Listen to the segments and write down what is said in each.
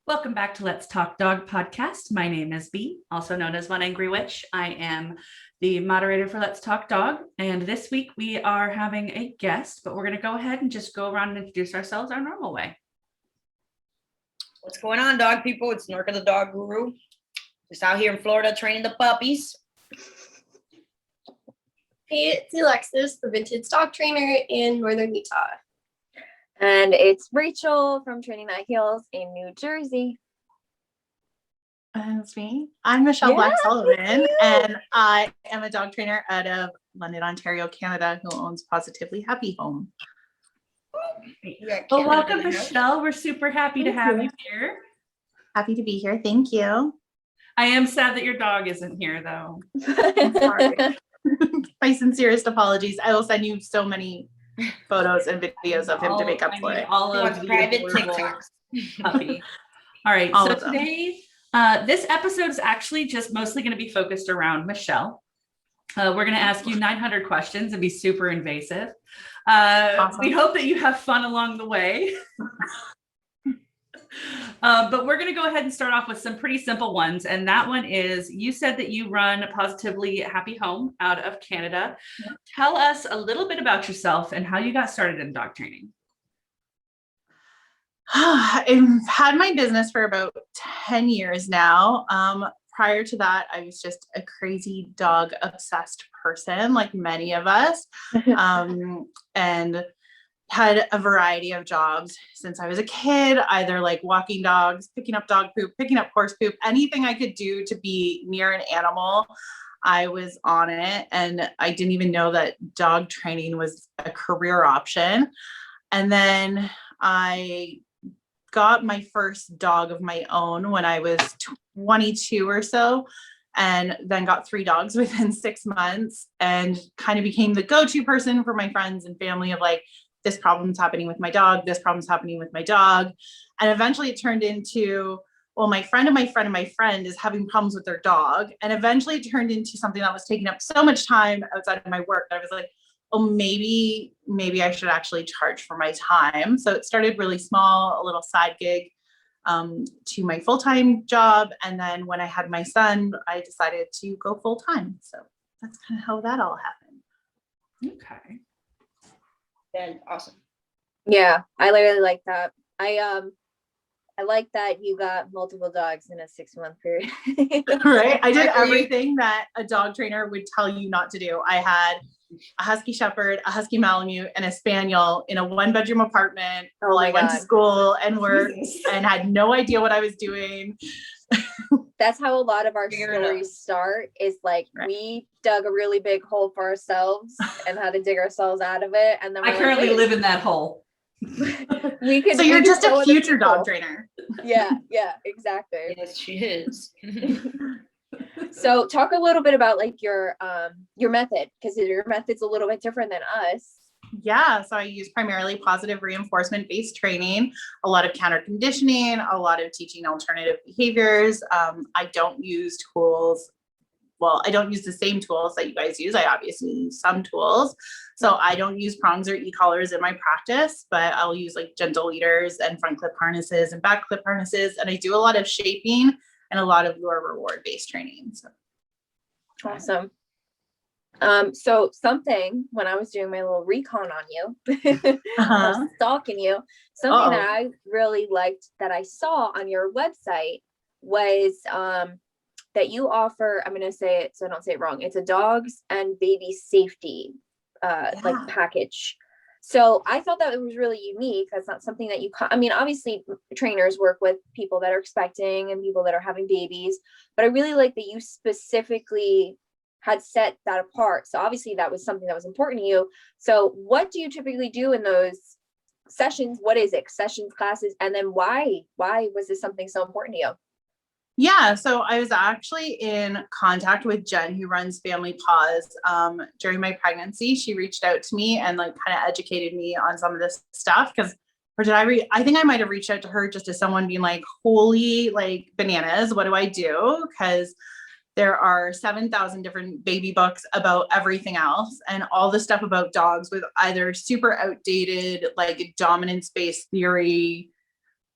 Welcome back to Let's Talk Dog podcast. My name is Bee, also known as One Angry Witch. I am the moderator for Let's Talk Dog. And this week we are having a guest, but we're going to go ahead and just go around and introduce ourselves our normal way. What's going on, dog people? It's Norca the Dog Guru. Just out here in Florida training the puppies. Hey, it's Alexis, the vintage dog trainer in Northern Utah. And it's Rachel from Training That Heals in New Jersey. And it's me. I'm Michelle Black-Sullivan, and I am a dog trainer out of London, Ontario, Canada, who owns PAWSitively Happy Home. Well, welcome, Michelle. We're super happy to have you here. Happy to be here. Thank you. I am sad that your dog isn't here, though. Sorry. My sincerest apologies. I will send you so many photos and videos of him to make up for it. All of the private TikToks. Puppy. All right. All so of them. today, this episode is actually just mostly going to be focused around Michelle. We're going to ask you 900 questions and be super invasive. Awesome. We hope that you have fun along the way. But we're going to go ahead and start off with some pretty simple ones. And that one is, you said that you run PAWSitively Happy Home out of Canada. Yeah. Tell us a little bit about yourself and how you got started in dog training. I've had my business for about 10 years now. Prior to that, I was just a crazy dog obsessed person, like many of us, and had a variety of jobs since I was a kid, either like walking dogs, picking up dog poop, picking up horse poop, anything I could do to be near an animal. I was on it, and I didn't even know that dog training was a career option. And then I got my first dog of my own when I was 22 or so, and then got 3 dogs within 6 months, and kind of became the go-to person for my friends and family of like, this problem's happening with my dog, this problem's happening with my dog. And eventually it turned into, well, my friend of my friend of my friend is having problems with their dog. And eventually it turned into something that was taking up so much time outside of my work that I was like, oh, maybe I should actually charge for my time. So it started really small, a little side gig to my full-time job. And then when I had my son, I decided to go full-time. So that's kind of how that all happened. Okay. Then awesome. Yeah, I really like that. I like that you got multiple dogs in a 6-month period. Right. I did everything that a dog trainer would tell you not to do. I had a Husky Shepherd, a Husky Malamute, and a Spaniel in a 1-bedroom apartment while I went to school and worked and had no idea what I was doing. That's how a lot of our stories start, is like, we dug a really big hole for ourselves and had to dig ourselves out of it. And then I currently live in that hole. So you're just a future dog trainer. Yeah, exactly. Yes, she is. So talk a little bit about like your method, because your method's a little bit different than us. Yeah, so I use primarily positive reinforcement-based training, a lot of counter conditioning, a lot of teaching alternative behaviors. I don't use tools. Well, I don't use the same tools that you guys use. I obviously use some tools. So I don't use prongs or e-collars in my practice, but I'll use like gentle leaders and front clip harnesses and back clip harnesses. And I do a lot of shaping and a lot of lure reward-based training. So. Awesome. So something, when I was doing my little recon on you, I was stalking you, something that I really liked that I saw on your website was that you offer, I'm going to say it so I don't say it wrong, it's a dogs and baby safety like package. So I thought that it was really unique. That's not something that I mean, obviously trainers work with people that are expecting and people that are having babies, but I really like that you specifically had set that apart. So obviously that was something that was important to you. So what do you typically do in those sessions? What is it? Sessions, classes, and then why was this something so important to you? Yeah, so I was actually in contact with Jen, who runs Family Paws. During my pregnancy, she reached out to me and like kind of educated me on some of this stuff. I think I might have reached out to her just as someone being like, holy like bananas, what do I do? Because there are 7,000 different baby books about everything else, and all the stuff about dogs with either super outdated, like dominance-based theory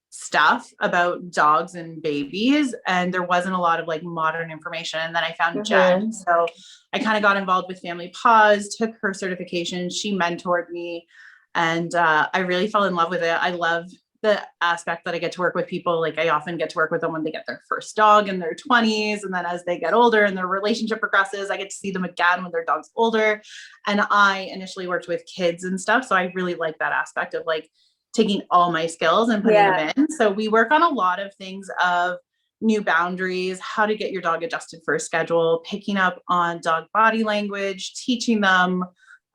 stuff about dogs and babies, and there wasn't a lot of like modern information. And then I found Jen. So I kind of got involved with Family Paws, took her certification. She mentored me, and I really fell in love with it. I love the aspect that I get to work with people. Like, I often get to work with them when they get their first dog in their 20s. And then as they get older and their relationship progresses, I get to see them again when their dog's older. And I initially worked with kids and stuff. So I really like that aspect of like taking all my skills and putting them in. So we work on a lot of things of new boundaries, how to get your dog adjusted for a schedule, picking up on dog body language, teaching them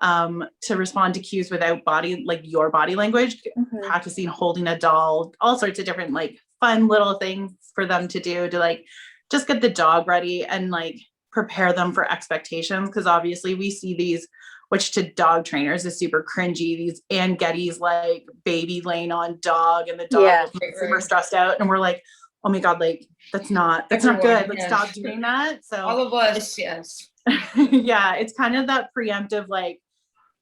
to respond to cues without like your body language, practicing holding a doll, all sorts of different like fun little things for them to do to like just get the dog ready and like prepare them for expectations. Cause obviously we see these, which to dog trainers is super cringy, these Ann Getty's like baby laying on dog and the dog is super stressed out. And we're like, oh my God, like that's not good. Let's stop doing that. So all of us, yes. Yeah, it's kind of that preemptive, like,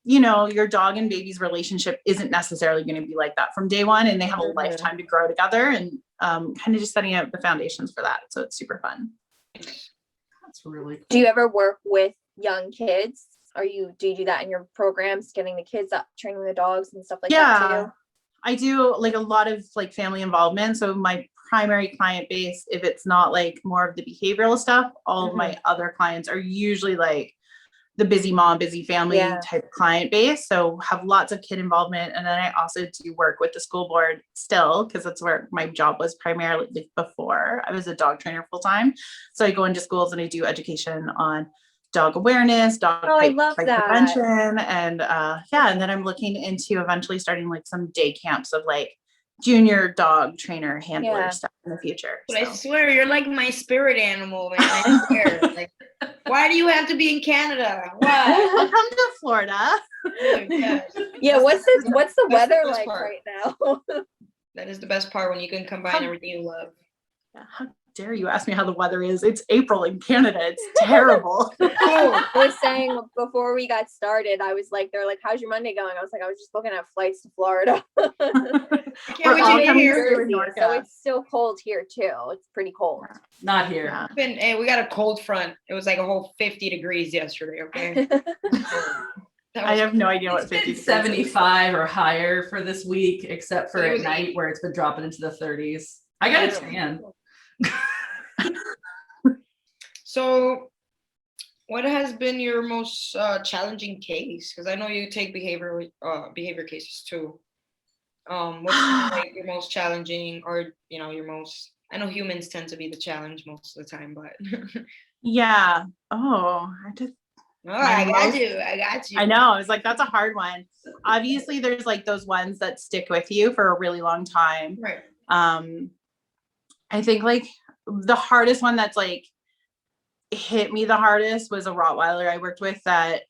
you know, your dog and baby's relationship isn't necessarily going to be like that from day one, and they have a lifetime to grow together, and kind of just setting up the foundations for that. So it's super fun. That's really cool. Do you ever work with young kids? Do you do that in your programs, getting the kids up, training the dogs and stuff like that too? I do like a lot of like family involvement. So my primary client base, if it's not like more of the behavioral stuff, all of my other clients are usually like the busy mom, busy family type client base. So have lots of kid involvement. And then I also do work with the school board still, because that's where my job was primarily like before. I was a dog trainer full time. So I go into schools and I do education on dog awareness, dog fight prevention. And and then I'm looking into eventually starting like some day camps of like junior dog trainer handler stuff in the future. But I swear you're like my spirit animal, man. I swear. Like, why do you have to be in Canada? Why? I'll come to Florida. Yeah, what's the weather like right now? That is the best part, when you can combine everything you love. Yeah, how dare you ask me how the weather is? It's April in Canada. It's terrible. I was saying before we got started, I was like, they're like, how's your Monday going? I was like, I was just looking at flights to Florida. We're all coming here. So it's still cold here too. It's pretty cold. Not here. Hey, we got a cold front. It was like a whole 50 degrees yesterday. Okay. I have no idea what 50 is. 75 or higher for this week, except for at night where it's been dropping into the 30s. I got a tan. So what has been your most challenging case? Because I know you take behavior cases too. What's like your most challenging, or your most, I know humans tend to be the challenge most of the time, but I got you. I know. I was like, that's a hard one. Obviously there's like those ones that stick with you for a really long time. Right. I think like the hardest one that's like hit me the hardest was a Rottweiler I worked with that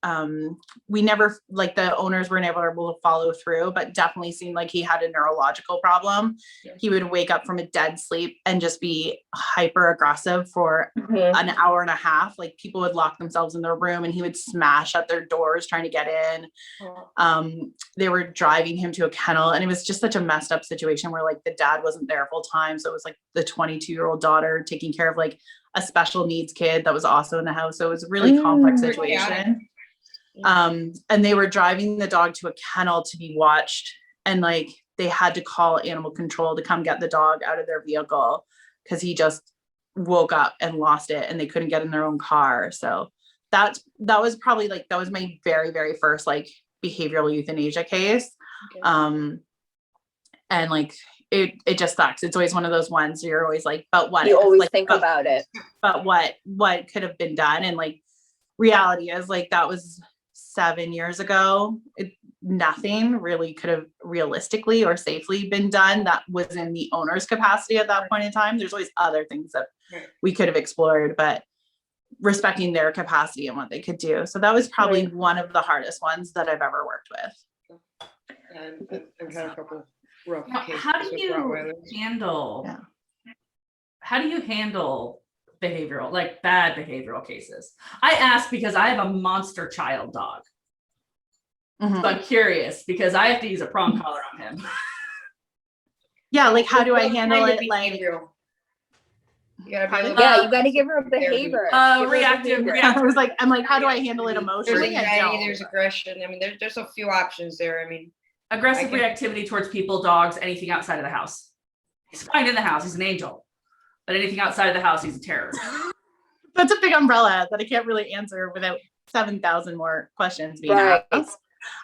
we never, like the owners were never able to follow through, but definitely seemed like he had a neurological problem. Yeah. He would wake up from a dead sleep and just be hyper aggressive for an hour and a half. Like people would lock themselves in their room and he would smash at their doors trying to get in. They were driving him to a kennel, and it was just such a messed up situation where like the dad wasn't there full time. So it was like the 22-year-old daughter taking care of like a special needs kid that was also in the house. So it was a really complex situation. And they were driving the dog to a kennel to be watched. And like, they had to call animal control to come get the dog out of their vehicle because he just woke up and lost it and they couldn't get in their own car. So that was probably like, that was my very, very first like behavioral euthanasia case. Okay. And like, it just sucks. It's always one of those ones you're always like, but what? You always like, think about it. But what could have been done? And like, reality is like, that was 7 years ago. Nothing really could have realistically or safely been done that was in the owner's capacity at that point in time. There's always other things that we could have explored, but respecting their capacity and what they could do. So that was probably one of the hardest ones that I've ever worked with. And I've had a couple rough cases. How do you handle behavioral, like bad behavioral cases? I ask because I have a monster child dog. So I'm curious because I have to use a prong collar on him. Yeah, like how do I What handle kind of it? Like, behavioral? You gotta be Pardon? able to- Yeah, you got to give her a behavior. Give her a Reactive, behavior. reactive. I'm like, how do I handle it There's emotionally? I anxiety, don't. there's aggression. I mean, there's a few options there. I mean, Aggressive I can- reactivity towards people, dogs, anything outside of the house. He's fine in the house. He's an angel. But anything outside of the house, he's a terror. That's a big umbrella that I can't really answer without 7,000 more questions being Right. asked.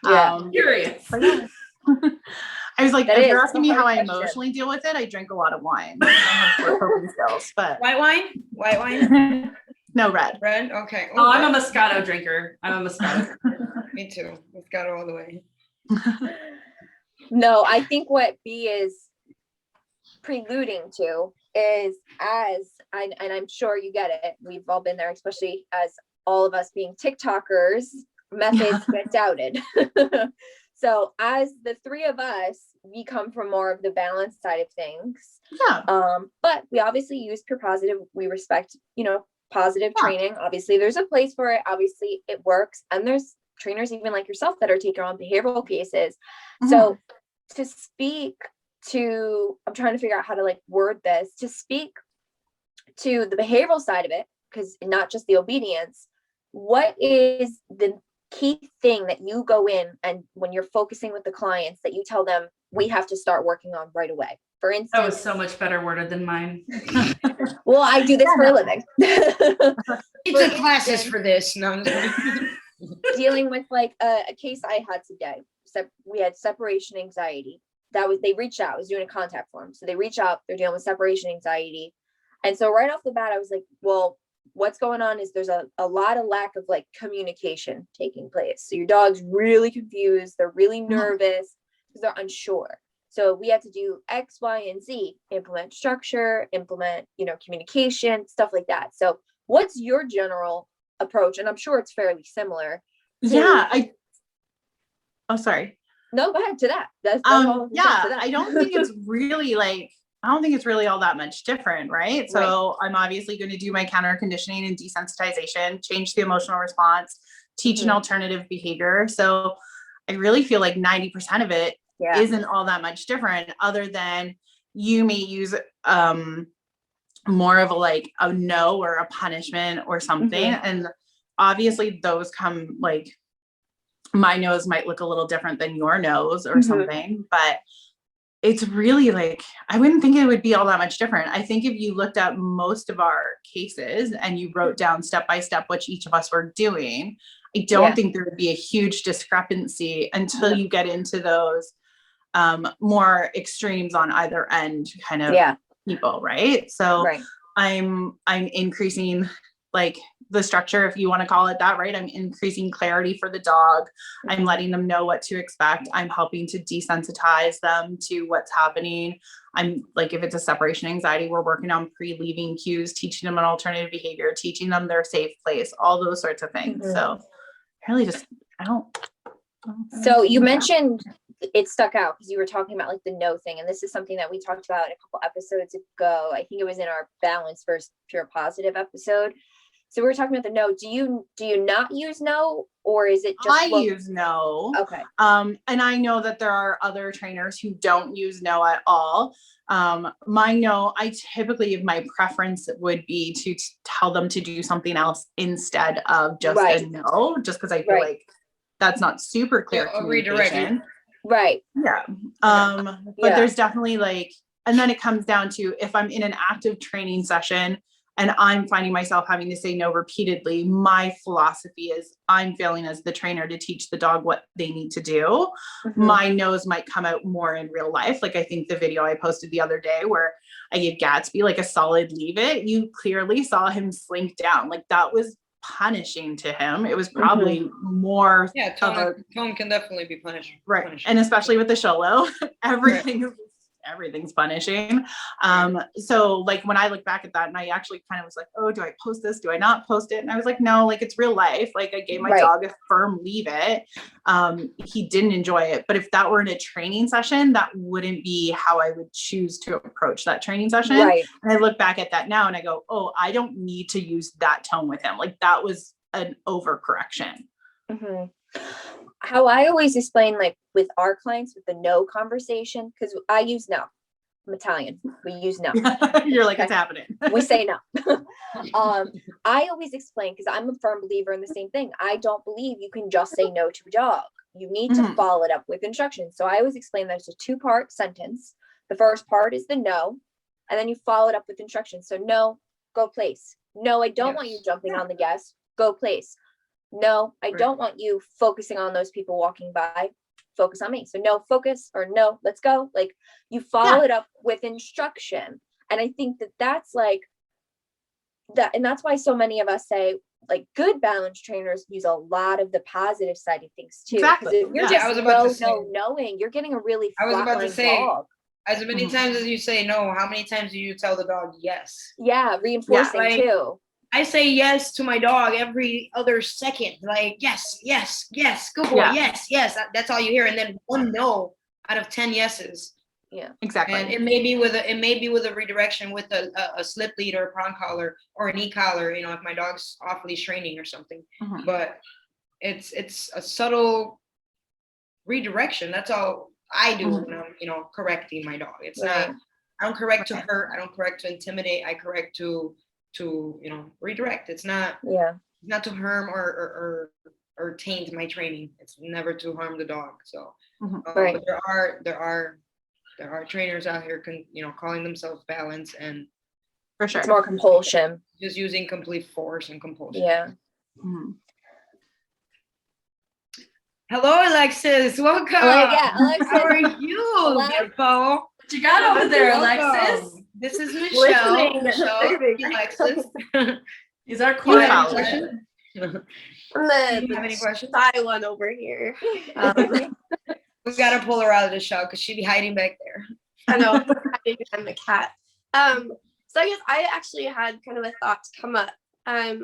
Yeah. Curious. But yeah. I was like, That if is you're a asking me hard how I question. emotionally deal with it, I drink a lot of wine. I don't have poor coping skills, but white wine, no red. red. Okay. Oh, I'm a red. Moscato drinker. I'm a Moscato. Me too. We've got it all the way. No, I think what B is preluding to is and I'm sure you get it. We've all been there, especially as all of us being TikTokers, methods get doubted. So as the three of us, we come from more of the balanced side of things. Yeah. But we obviously use pure positive. We respect, positive Yeah. training. Obviously, there's a place for it. Obviously, it works. And there's trainers even like yourself that are taking on behavioral cases. So to speak to, I'm trying to figure out how to like word this, to speak to the behavioral side of it, because not just the obedience, what is the key thing that you go in and when you're focusing with the clients that you tell them we have to start working on right away? For instance, That was so much better worded than mine. well, I do this for a living. He took classes for this. No, I'm just kidding. Dealing with like a case I had today. We had separation anxiety. They reached out. I was doing a contact form. So they reach out, they're dealing with separation anxiety. And so right off the bat, I was like, well, what's going on is there's a lot of lack of like communication taking place. So your dog's really confused. They're really nervous because they're unsure. So we have to do X, Y, and Z, implement structure, implement, communication, stuff like that. So what's your general approach? And I'm sure it's fairly similar. Yeah. Sorry. No, go ahead to that. That's all yeah, to that. I don't think it's really all that much different, right? So I'm obviously going to do my counter conditioning and desensitization, change the emotional response, teach an alternative behavior. So I really feel like 90% of it isn't all that much different, other than you may use more of a no or a punishment or something. And obviously those come like, my nose might look a little different than your nose or something, but it's really like, I wouldn't think it would be all that much different. I think if you looked at most of our cases and you wrote down step by step what each of us were doing, I don't think there would be a huge discrepancy until you get into those more extremes on either end kind of people, right? So I'm increasing like the structure, if you want to call it that, right? I'm increasing clarity for the dog. I'm letting them know what to expect. I'm helping to desensitize them to what's happening. I'm like, if it's a separation anxiety, we're working on pre-leaving cues, teaching them an alternative behavior, teaching them their safe place, all those sorts of things. So really just, So you mentioned it stuck out because you were talking about like the no thing. And this is something that we talked about a couple episodes ago. I think it was in our balance versus pure positive episode. So we were talking about the no. Do you not use no, or is it just? I use no. Okay. And I know that there are other trainers who don't use no at all. My no, I typically, my preference would be to tell them to do something else instead of just a no, just because I feel like that's not super clear communication. Right. Yeah. But there's definitely like, and then it comes down to if I'm in an active training session and I'm finding myself having to say no repeatedly, my philosophy is I'm failing as the trainer to teach the dog what they need to do. My no's might come out more in real life. Like I think the video I posted the other day where I gave Gatsby like a solid leave it, you clearly saw him slink down. Like that was punishing to him. It was probably more. Yeah, tone can definitely be punished. Right. And especially with the Sholo, everything's punishing. So like when I look back at that and I actually kind of was like, oh, do I post this? Do I not post it? And I was like, no, like it's real life. Like I gave my dog a firm leave it. He didn't enjoy it. But if that were in a training session, that wouldn't be how I would choose to approach that training session. And I look back at that now and I go, oh, I don't need to use that tone with him. Like that was an overcorrection. How I always explain, like with our clients with the no conversation, because I use no. I'm Italian. We use no. You're like, Okay. it's happening. We say no. I always explain, because I'm a firm believer in the same thing. I don't believe you can just say no to a dog. You need to follow it up with instructions. So I always explain that it's a 2-part sentence. The first part is the no, and then you follow it up with instructions. So no, go place. No, I don't want you jumping on the guest. Go place. No, I don't want you focusing on those people walking by. Focus on me. So no, focus, or no, let's go. Like, you follow it up with instruction. And I think that that's like that. And that's why so many of us say, like, good balance trainers use a lot of the positive side of things too. Exactly. If you're Yeah, I was about to just say- knowing, you're getting a really I was about to flatline say, dog. as many times as you say no, how many times do you tell the dog yes? Yeah, reinforcing like- too. I say yes to my dog every other second. Like, yes, yes, yes, good boy, Yeah. yes, yes. That's all you hear. And then one no out of 10 yeses. Exactly. And it may be with a redirection with a slip lead or a prong collar or an e-collar, you know, if my dog's off leash training or something. But it's a subtle redirection. That's all I do when I'm, you know, correcting my dog. It's not, I don't correct to hurt, I don't correct to intimidate, I correct to you know, redirect. It's not to harm or taint my training. It's never to harm the dog. So but there are trainers out here you know, calling themselves balance, and For sure. It's more compulsion. just using complete force and compulsion. Yeah. Hello, Alexis. Welcome. Alexis. How are you, Hello. beautiful? What you got over there, Welcome. Alexis? This is Michelle. Listening. Alexis. These are Do you have quiet. any questions? Do I'm you have any the questions? shy one over here. We gotta pull her out of the shell because she'd be hiding back there. I know, I'm the cat. So I guess I actually had kind of a thought come up. I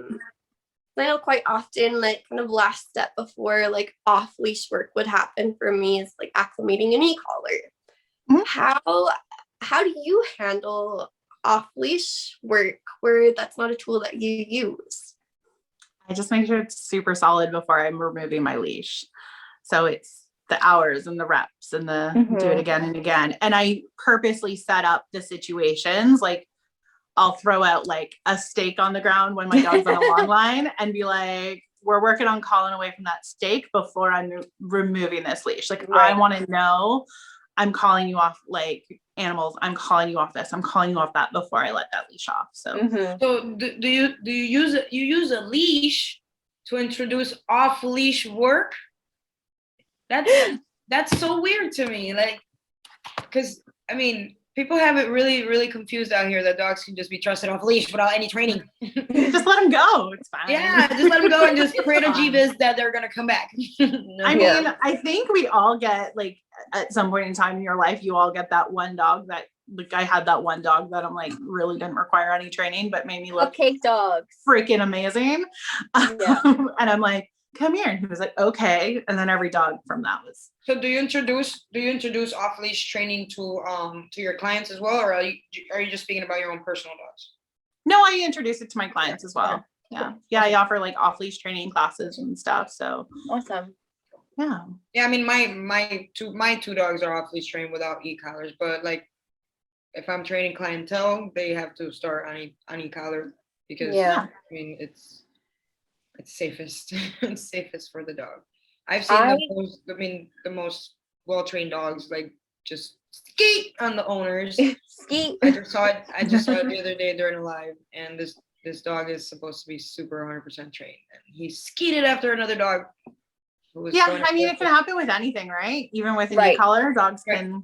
know quite often, like, kind of last step before like off leash work would happen for me is like acclimating an e-collar. How do you handle off leash work where that's not a tool that you use? I just make sure it's super solid before I'm removing my leash. So it's the hours and the reps and the do it again and again. And I purposely set up the situations. Like, I'll throw out like a stake on the ground when my dog's on a long line and be like, we're working on calling away from that stake before I'm removing this leash. Like, I want to know I'm calling you off, like, animals, I'm calling you off this, I'm calling you off that before I let that leash off. So So do you use a leash to introduce off leash work? That's so weird to me. Like, because I mean, people have it really confused out here that dogs can just be trusted off leash without any training. just let them go. It's fine. Yeah, just let them go and just create a G-Biz that they're gonna come back. No. I mean, I think we all get, like, at some point in time in your life, you all get that one dog that, like, I had that one dog that I'm like, really didn't require any training, but made me look Cupcake dogs. freaking amazing. Yeah. And I'm like, come here. And he was like, okay. And then every dog from that was. So do you introduce off leash training to your clients as well, or are you just speaking about your own personal dogs? No, I introduce it to my clients as well. Yeah. I offer like off leash training classes and stuff. So Awesome. yeah. Yeah, I mean, my two dogs are off leash trained without e-collars, but like, if I'm training clientele, they have to start on e-collar because I mean, it's safest. It's safest for the dog. I've seen the most well-trained dogs like just skeet on the owners. Skeet. I just saw it the other day during a live, and this dog is supposed to be super 100% trained, and he skeeted after another dog. Yeah, I mean, it can happen with anything, right? Even with an e-collar, dogs can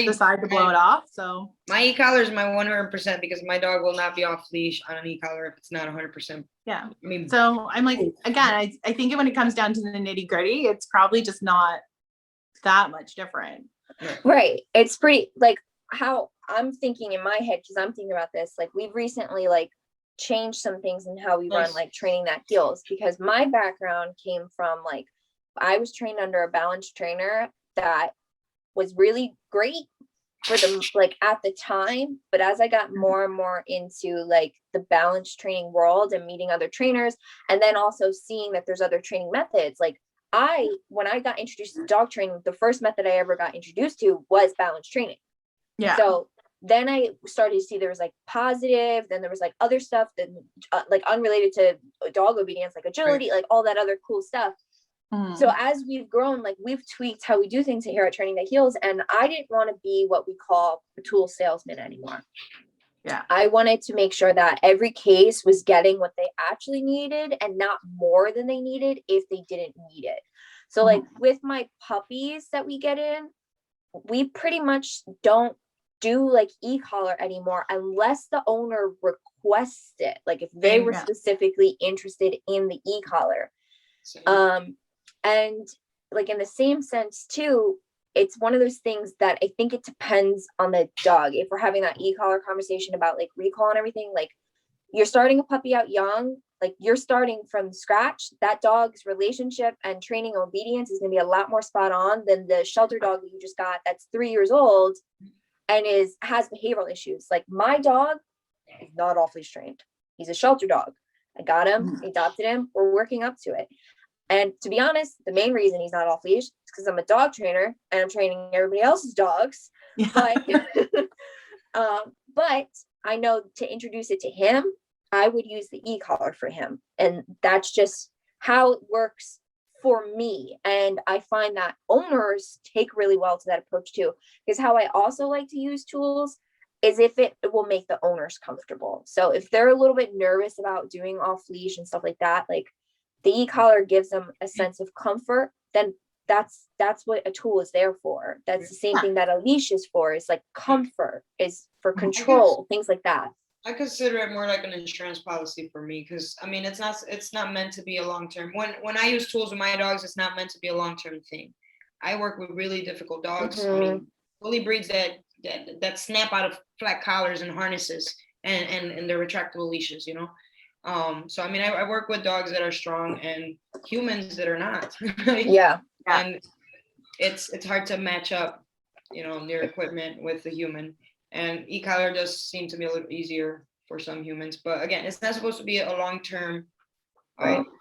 decide to blow it off. So my e-collar is my 100% because my dog will not be off leash on an e-collar if it's not 100%. Yeah. I mean, so I'm like, again, I think when it comes down to the nitty gritty, it's probably just not that much different. Right. It's pretty, like, how I'm thinking in my head, because I'm thinking about this, like, we've recently like changed some things in how we run like training that heals, because my background came from, like, I was trained under a balanced trainer that was really great for the, like, at the time, but as I got more and more into like the balanced training world and meeting other trainers, and then also seeing that there's other training methods, like, when I got introduced to dog training, the first method I ever got introduced to was balance training. Yeah. So then I started to see there was like positive, then there was like other stuff that like unrelated to dog obedience, like agility, like all that other cool stuff. So as we've grown, like we've tweaked how we do things here at Training That Heals. And I didn't want to be what we call a tool salesman anymore. Yeah. I wanted to make sure that every case was getting what they actually needed and not more than they needed if they didn't need it. So like with my puppies that we get in, we pretty much don't do like e-collar anymore unless the owner requests it. Like if they were specifically interested in the e-collar. And like in the same sense too, it's one of those things that I think it depends on the dog. If we're having that e-collar conversation about like recall and everything, like you're starting a puppy out young, like you're starting from scratch, that dog's relationship and training and obedience is going to be a lot more spot on than the shelter dog that you just got that's 3 years old and has behavioral issues. Like my dog is not off leash trained. He's a shelter dog. I got him, adopted him. We're working up to it. And to be honest, the main reason he's not off leash is because I'm a dog trainer and I'm training everybody else's dogs. But, but I know to introduce it to him, I would use the e-collar for him. And that's just how it works for me. And I find that owners take really well to that approach too, because how I also like to use tools is if it will make the owners comfortable. So if they're a little bit nervous about doing off leash and stuff like that, like the e-collar gives them a sense of comfort, then that's what a tool is there for. That's the same thing that a leash is for, is like comfort, is for control, things like that. I consider it more like an insurance policy for me, because I mean it's not meant to be a long-term. When I use tools with my dogs, it's not meant to be a long-term thing. I work with really difficult dogs. I mean, bully breeds that snap out of flat collars and harnesses and they're retractable leashes, you know. So I mean I work with dogs that are strong and humans that are not. Right? Yeah. And it's hard to match up, you know, their equipment with the human. And e-collar does seem to be a little easier for some humans, but again, it's not supposed to be a long-term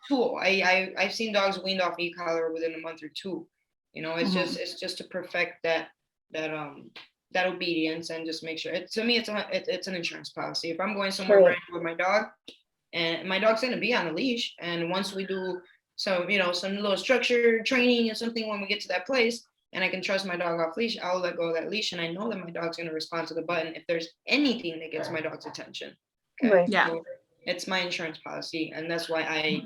tool. I've seen dogs weaned off e-collar within a month or two. You know, it's just to perfect that obedience and just make sure. To me, it's an insurance policy. If I'm going somewhere brand new with my dog, and my dog's going to be on a leash, and once we do some little structured training or something when we get to that place, and I can trust my dog off leash, I'll let go of that leash, and I know that my dog's going to respond to the button if there's anything that gets my dog's attention. Okay? Right. Yeah. So it's my insurance policy, and that's why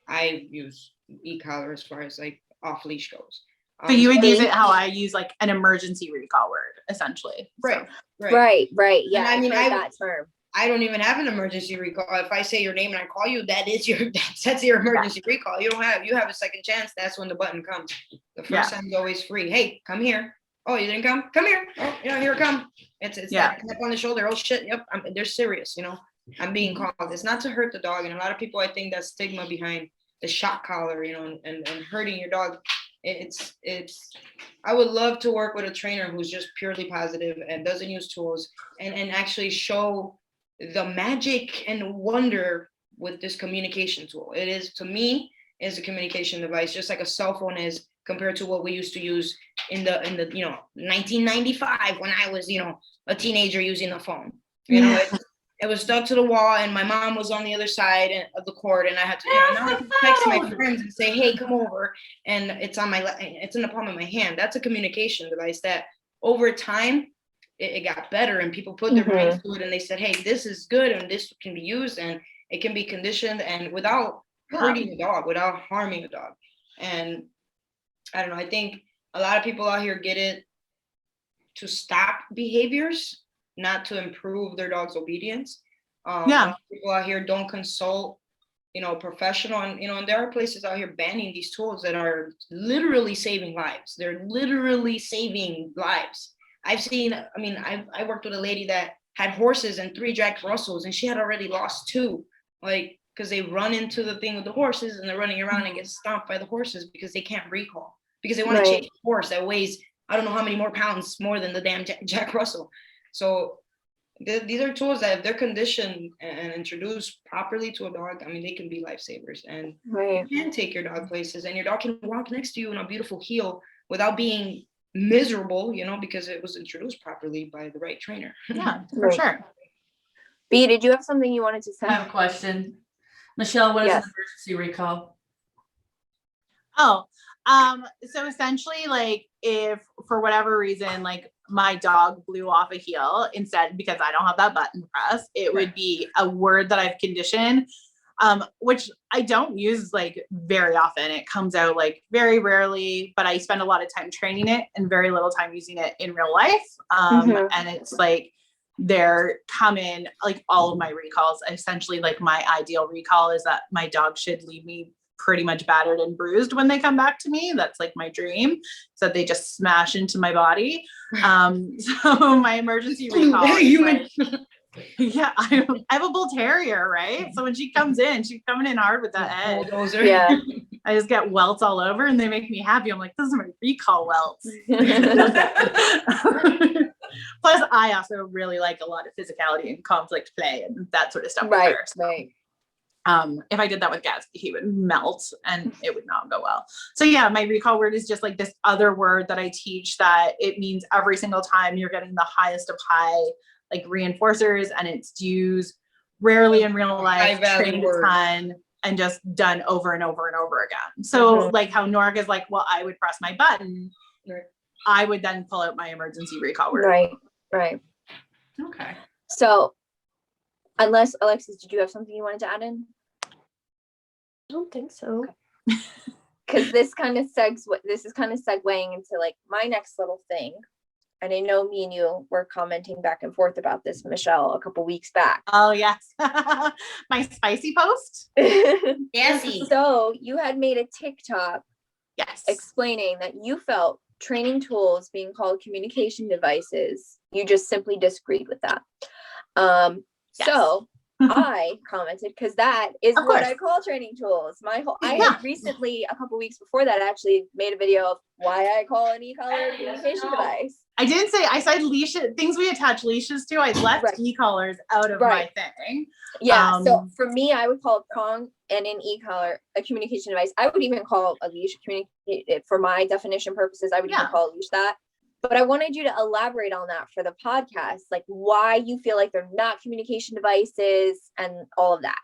I use e-collar as far as like off leash goes. So you would use it how I use like an emergency recall word, essentially. Right. So. Right. Yeah. And I mean, that term. I don't even have an emergency recall. If I say your name and I call you, that's your emergency recall. You have a second chance. That's when the button comes. The first time is always free. Hey, come here. Oh, you didn't come? Come here. Oh, yeah, here I come. It's that tap on the shoulder. Oh shit. Yep. They're serious. You know, I'm being called. It's not to hurt the dog. And a lot of people, I think that stigma behind the shock collar, you know, and hurting your dog. I would love to work with a trainer who's just purely positive and doesn't use tools and actually show the magic and wonder with this communication tool. It is, to me, is a communication device, just like a cell phone is compared to what we used to use in the 1995 when I was, a teenager using a phone. It was stuck to the wall and my mom was on the other side of the cord and I had to, now I can text my friends and say, hey, come over. And it's in the palm of my hand. That's a communication device that over time, it got better and people put their brains to it and they said, hey, this is good and this can be used and it can be conditioned and without hurting a dog, without harming a dog. And I don't know, I think a lot of people out here get it to stop behaviors, not to improve their dog's obedience. People out here don't consult, professional and there are places out here banning these tools that are literally saving lives. They're literally saving lives. I worked with a lady that had horses and 3 Jack Russells and she had already lost 2, because they run into the thing with the horses and they're running around and get stomped by the horses because they can't recall, because they want to chase a horse that weighs, I don't know how many more pounds more than the damn Jack Russell. So these are tools that if they're conditioned and introduced properly to a dog, they can be lifesavers and you can take your dog places and your dog can walk next to you in a beautiful heel without being miserable, you know, because it was introduced properly by the right trainer. Yeah, for sure. B, did you have something you wanted to say? I have a question. Michelle, what is Yes. an emergency recall? Oh, so essentially, like, if for whatever reason, like my dog blew off a heel instead because I don't have that button press, it would be a word that I've conditioned, which I don't use like very often. It comes out like very rarely, but I spend a lot of time training it and very little time using it in real life. And it's like, they're coming, like all of my recalls, essentially like my ideal recall is that my dog should leave me pretty much battered and bruised when they come back to me. That's like my dream, so they just smash into my body. So my emergency recall is like, yeah, I have a bull terrier, right? So when she comes in, she's coming in hard with that head. Bulldozer. Yeah. I just get welts all over and they make me happy. I'm like, this is my recall welts. Plus, I also really like a lot of physicality and conflict play and that sort of stuff. Right, with her. So, right. if I did that with Gatsby, he would melt and it would not go well. So yeah, my recall word is just like this other word that I teach that it means every single time you're getting the highest of high, like reinforcers, and it's used rarely in real life, trained a ton, and just done over and over and over again. So like how Norg is like, well, I would press my button. I would then pull out my emergency recall word. Right, right. Okay. So unless, Alexis, did you have something you wanted to add in? I don't think so. Because this is kind of segueing into like my next little thing. And I know me and you were commenting back and forth about this, Michelle, a couple weeks back. Oh yes. My spicy post. Yes. So you had made a TikTok Yes. explaining that you felt training tools being called communication devices, you just simply disagreed with that. Yes. So I commented, because that is Of what course. I call training tools. I had recently, a couple weeks before that, actually made a video of why I call an e-collar a communication device. I said leashes, things we attach leashes to. I left Right. e-collars out of my thing. Yeah. So for me, I would call a prong and an e-collar a communication device. I would even call a leash for my definition purposes. I would even call a leash that. But I wanted you to elaborate on that for the podcast, like why you feel like they're not communication devices and all of that.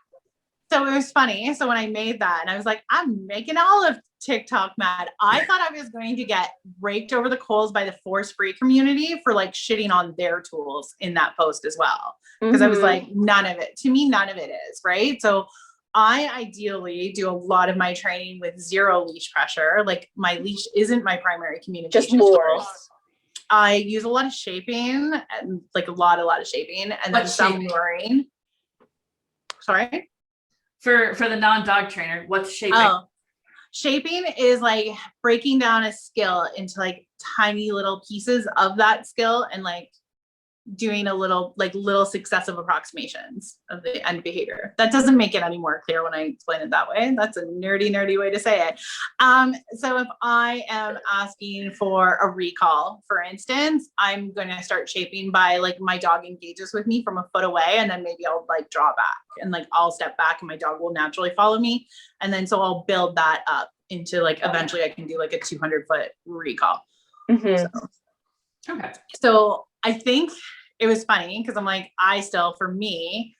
So it was funny. So when I made that, and I was like, I'm making all of TikTok mad. I thought I was going to get raked over the coals by the force-free community for like shitting on their tools in that post as well. Because I was like, none of it is, right? So I ideally do a lot of my training with zero leash pressure. Like my leash isn't my primary communication tool. I use a lot of shaping, and like a lot of shaping, and then some luring. Sorry? For the non-dog trainer, what's shaping? Oh, shaping is like breaking down a skill into like tiny little pieces of that skill and like doing a little successive approximations of the end behavior. That doesn't make it any more clear when I explain it that way. That's a nerdy way to say it. So if I am asking for a recall, for instance, I'm going to start shaping by like my dog engages with me from a foot away, and then maybe I'll like draw back and like I'll step back and my dog will naturally follow me. And then so I'll build that up into like eventually I can do like a 200-foot recall. Okay. So I think it was funny because I'm like, I still, for me,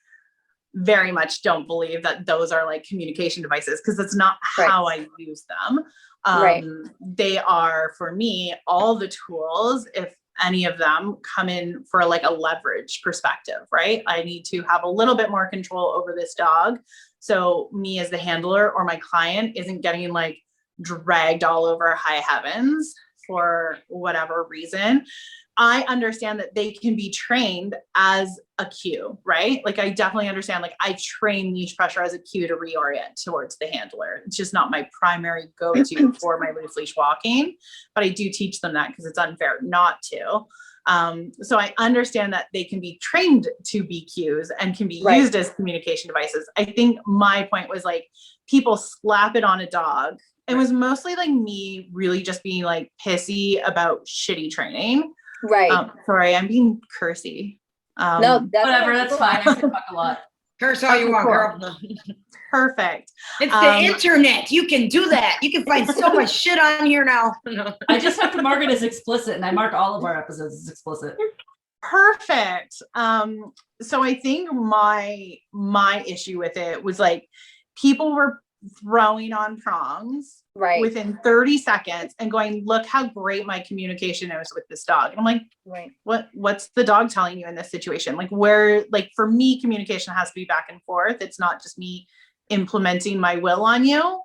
very much don't believe that those are like communication devices because it's not how I use them. They are, for me, all the tools, if any of them come in for like a leverage perspective, right? I need to have a little bit more control over this dog. So me as the handler or my client isn't getting like dragged all over high heavens for whatever reason. I understand that they can be trained as a cue, right? Like I definitely understand, like I train leash pressure as a cue to reorient towards the handler. It's just not my primary go-to for my loose leash walking, but I do teach them that because it's unfair not to. So I understand that they can be trained to be cues and can be used as communication devices. I think my point was like people slap it on a dog. It was mostly like me really just being like pissy about shitty training. Sorry, I'm being cursy. No, that's whatever. That's fine. I can talk a lot. Curse all you Okay, want, cool. girl. Perfect. It's the internet. You can do that. You can find so much shit on here now. I just have to mark it as explicit, and I mark all of our episodes as explicit. Perfect. So I think my issue with it was like people were throwing on prongs Right. within 30 seconds and going, look how great my communication is with this dog. And I'm like, Right. What's the dog telling you in this situation? Like where, like for me, communication has to be back and forth. It's not just me implementing my will on you.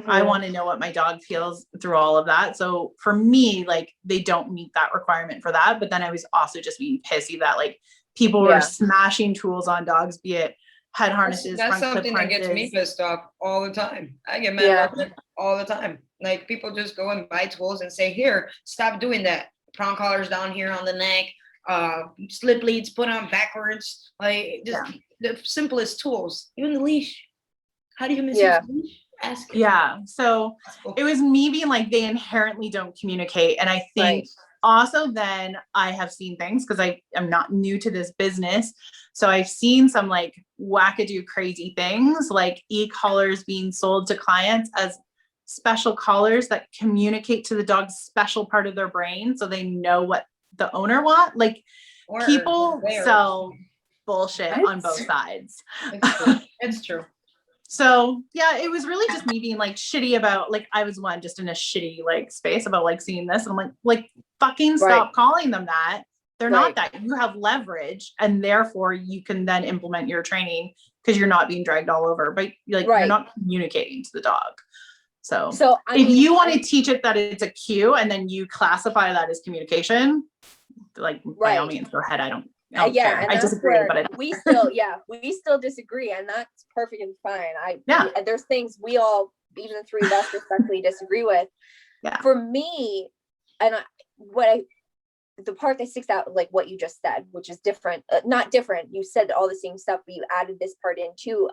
I want to know what my dog feels through all of that. So for me, like they don't meet that requirement for that. But then I was also just being pissy that like people were smashing tools on dogs, be it head harnesses, That's front clip something that gets me harnesses. pissed off all the time. I get mad about that all the time. Like people just go and buy tools and say, here, stop doing that. Prong collars down here on the neck, slip leads put on backwards, like just the simplest tools. Even the leash. How do you misuse the leash? Ask him. Yeah. So it was me being like, they inherently don't communicate. And I think also then I have seen things because I am not new to this business. So I've seen some like wackadoo crazy things like e-collars being sold to clients as special collars that communicate to the dog's special part of their brain. So they know what the owner want. Like people sell bullshit on both sides. It's true. So yeah, it was really just me being like shitty about like I was just in a shitty like space about like seeing this and I'm like fucking stop calling them that. They're not that. You have leverage and therefore you can then implement your training because you're not being dragged all over, but like you're not communicating to the dog. So if you want to teach it that it's a cue and then you classify that as communication, like by all means go ahead. I don't care. I disagree, but we still disagree, and that's perfectly fine. There's things we all, even the three of us, respectfully disagree with. Yeah. For me, and the part that sticks out, like what you just said, which is different, not different. You said all the same stuff, but you added this part in too,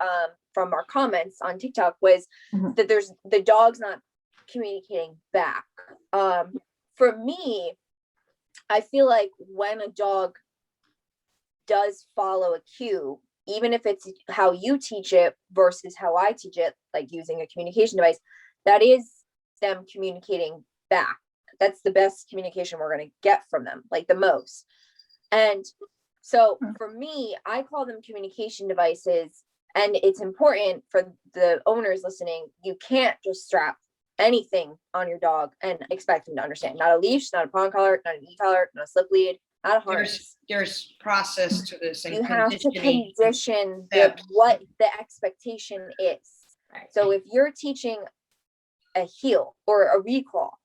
from our comments on TikTok, was that there's the dog's not communicating back. For me, I feel like when a dog does follow a cue, even if it's how you teach it versus how I teach it, like using a communication device, that is them communicating back. That's the best communication we're going to get from them, like the most. And so for me, I call them communication devices. And it's important for the owners listening. You can't just strap anything on your dog and expect them to understand. Not a leash, not a prong collar, not an e-collar, not a slip lead, not a harness. There's process to this. And you have to condition what the expectation is. Right. So if you're teaching a heel or a recall,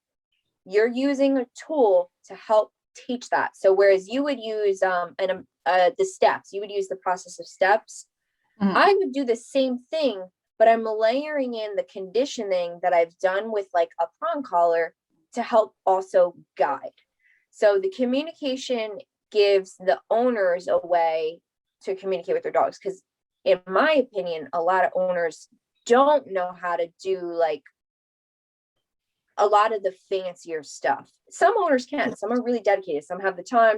you're using a tool to help teach that. So whereas you would use the steps, you would use the process of steps. I would do the same thing, but I'm layering in the conditioning that I've done with like a prong collar to help also guide. So the communication gives the owners a way to communicate with their dogs. Because in my opinion, a lot of owners don't know how to do like a lot of the fancier stuff. Some owners can, some are really dedicated. Some have the time,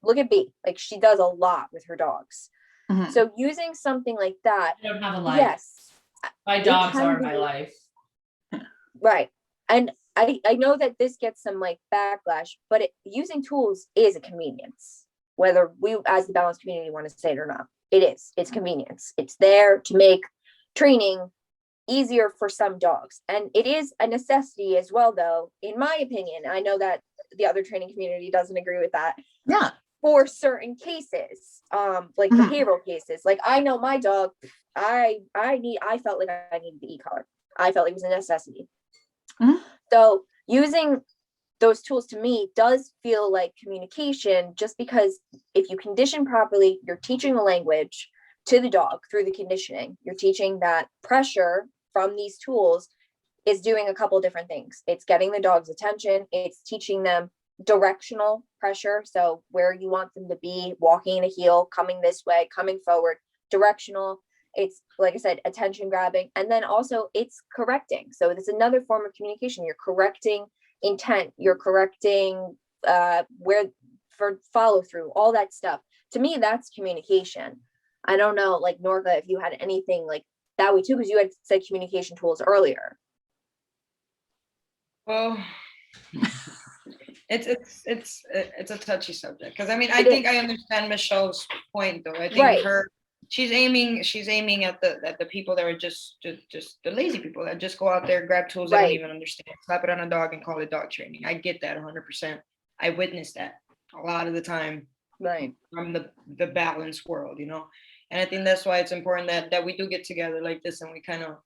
look at B, like she does a lot with her dogs. So using something like that. I don't have a life. Yes. My dogs are my life. Right. And I know that this gets some like backlash, but using tools is a convenience, whether we as the balanced community want to say it or not. It's convenience. It's there to make training easier for some dogs. And it is a necessity as well, though, in my opinion. I know that the other training community doesn't agree with that. Yeah. For certain cases, like behavioral cases, like I know my dog, I felt like I needed the e-collar. I felt it was a necessity. So using those tools to me does feel like communication, just because if you condition properly, you're teaching the language to the dog through the conditioning. You're teaching that pressure from these tools is doing a couple different things. It's getting the dog's attention. It's teaching them directional pressure. So where you want them to be, walking in a heel, coming this way, coming forward, directional. It's, like I said, attention grabbing. And then also it's correcting. So it's another form of communication. You're correcting intent. You're correcting where for follow through, all that stuff. To me, that's communication. I don't know, like Norva, if you had anything like that way too, because you had said communication tools earlier. Well, it's a touchy subject, because I mean, I think I understand Michelle's point, though. I think she's aiming at the people that are just the lazy people that just go out there, grab tools they don't even understand, slap it on a dog and call it dog training. I get that 100%. I witness that a lot of the time from the balanced world, you know. And I think that's why it's important that we do get together like this and we kind of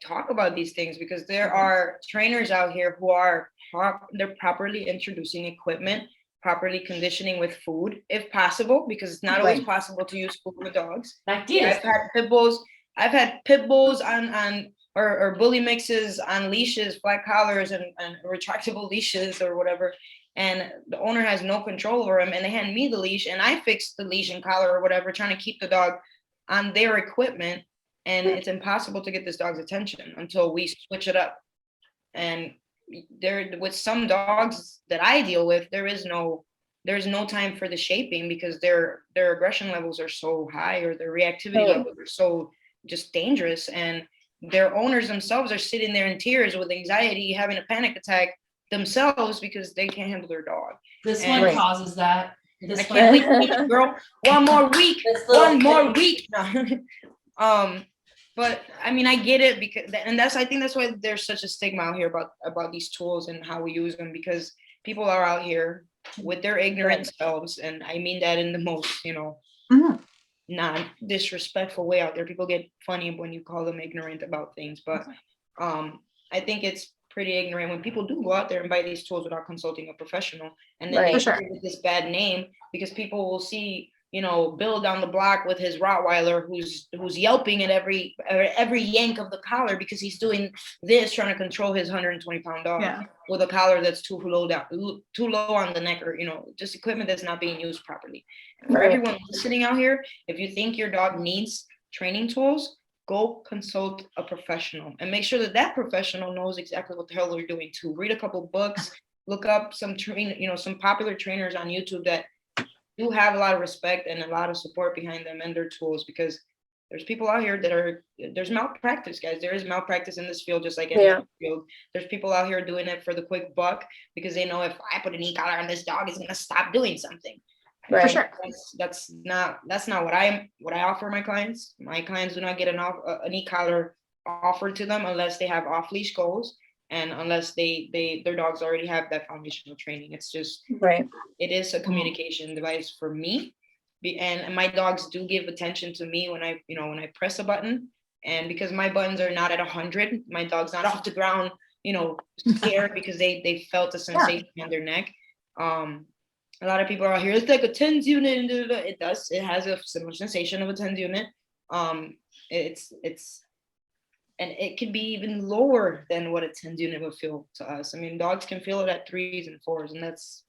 talk about these things, because there are trainers out here who are they're properly introducing equipment, properly conditioning with food if possible, because it's not always possible to use food with dogs. I've had pit bulls on or bully mixes on leashes, flat collars and retractable leashes or whatever, and the owner has no control over him, and they hand me the leash and I fix the leash and collar or whatever, trying to keep the dog on their equipment. And it's impossible to get this dog's attention until we switch it up. And there, with some dogs that I deal with, there's no time for the shaping, because their aggression levels are so high, or their reactivity levels are so just dangerous. And their owners themselves are sitting there in tears with anxiety, having a panic attack themselves because they can't handle their dog. This one causes that. I can't wait, girl. One more week. One more week. No. But I mean, I get it, because, and I think that's why there's such a stigma out here about these tools and how we use them, because people are out here with their ignorant selves, and I mean that in the most, you know, not disrespectful way out there. People get funny when you call them ignorant about things, but I think it's pretty ignorant when people do go out there and buy these tools without consulting a professional, and then they get this bad name because people will see, you know, Bill down the block with his Rottweiler who's yelping at every yank of the collar because he's doing this, trying to control his 120-pound dog with a collar that's too low on the neck, or, you know, just equipment that's not being used properly. For everyone listening out here, if you think your dog needs training tools, go consult a professional and make sure that professional knows exactly what the hell they're doing too. Read a couple books, look up some some popular trainers on YouTube that do have a lot of respect and a lot of support behind them and their tools, because there's people out here there's malpractice, guys. There is malpractice in this field, just like any field. There's people out here doing it for the quick buck because they know if I put an e-collar on this dog, it's gonna stop doing something. For sure. That's not what I offer my clients. My clients do not get an e-collar offered to them unless they have off-leash goals, and unless their dogs already have that foundational training. It's just it is a communication device for me, and my dogs do give attention to me when I press a button. And because my buttons are not at 100, my dog's not off the ground, scared because they felt a sensation on their neck. A lot of people are out here, it's like a TENS unit, and it has a similar sensation of a TENS unit. And it can be even lower than what a TENS unit would feel to us. I mean, dogs can feel it at 3s and 4s, and that's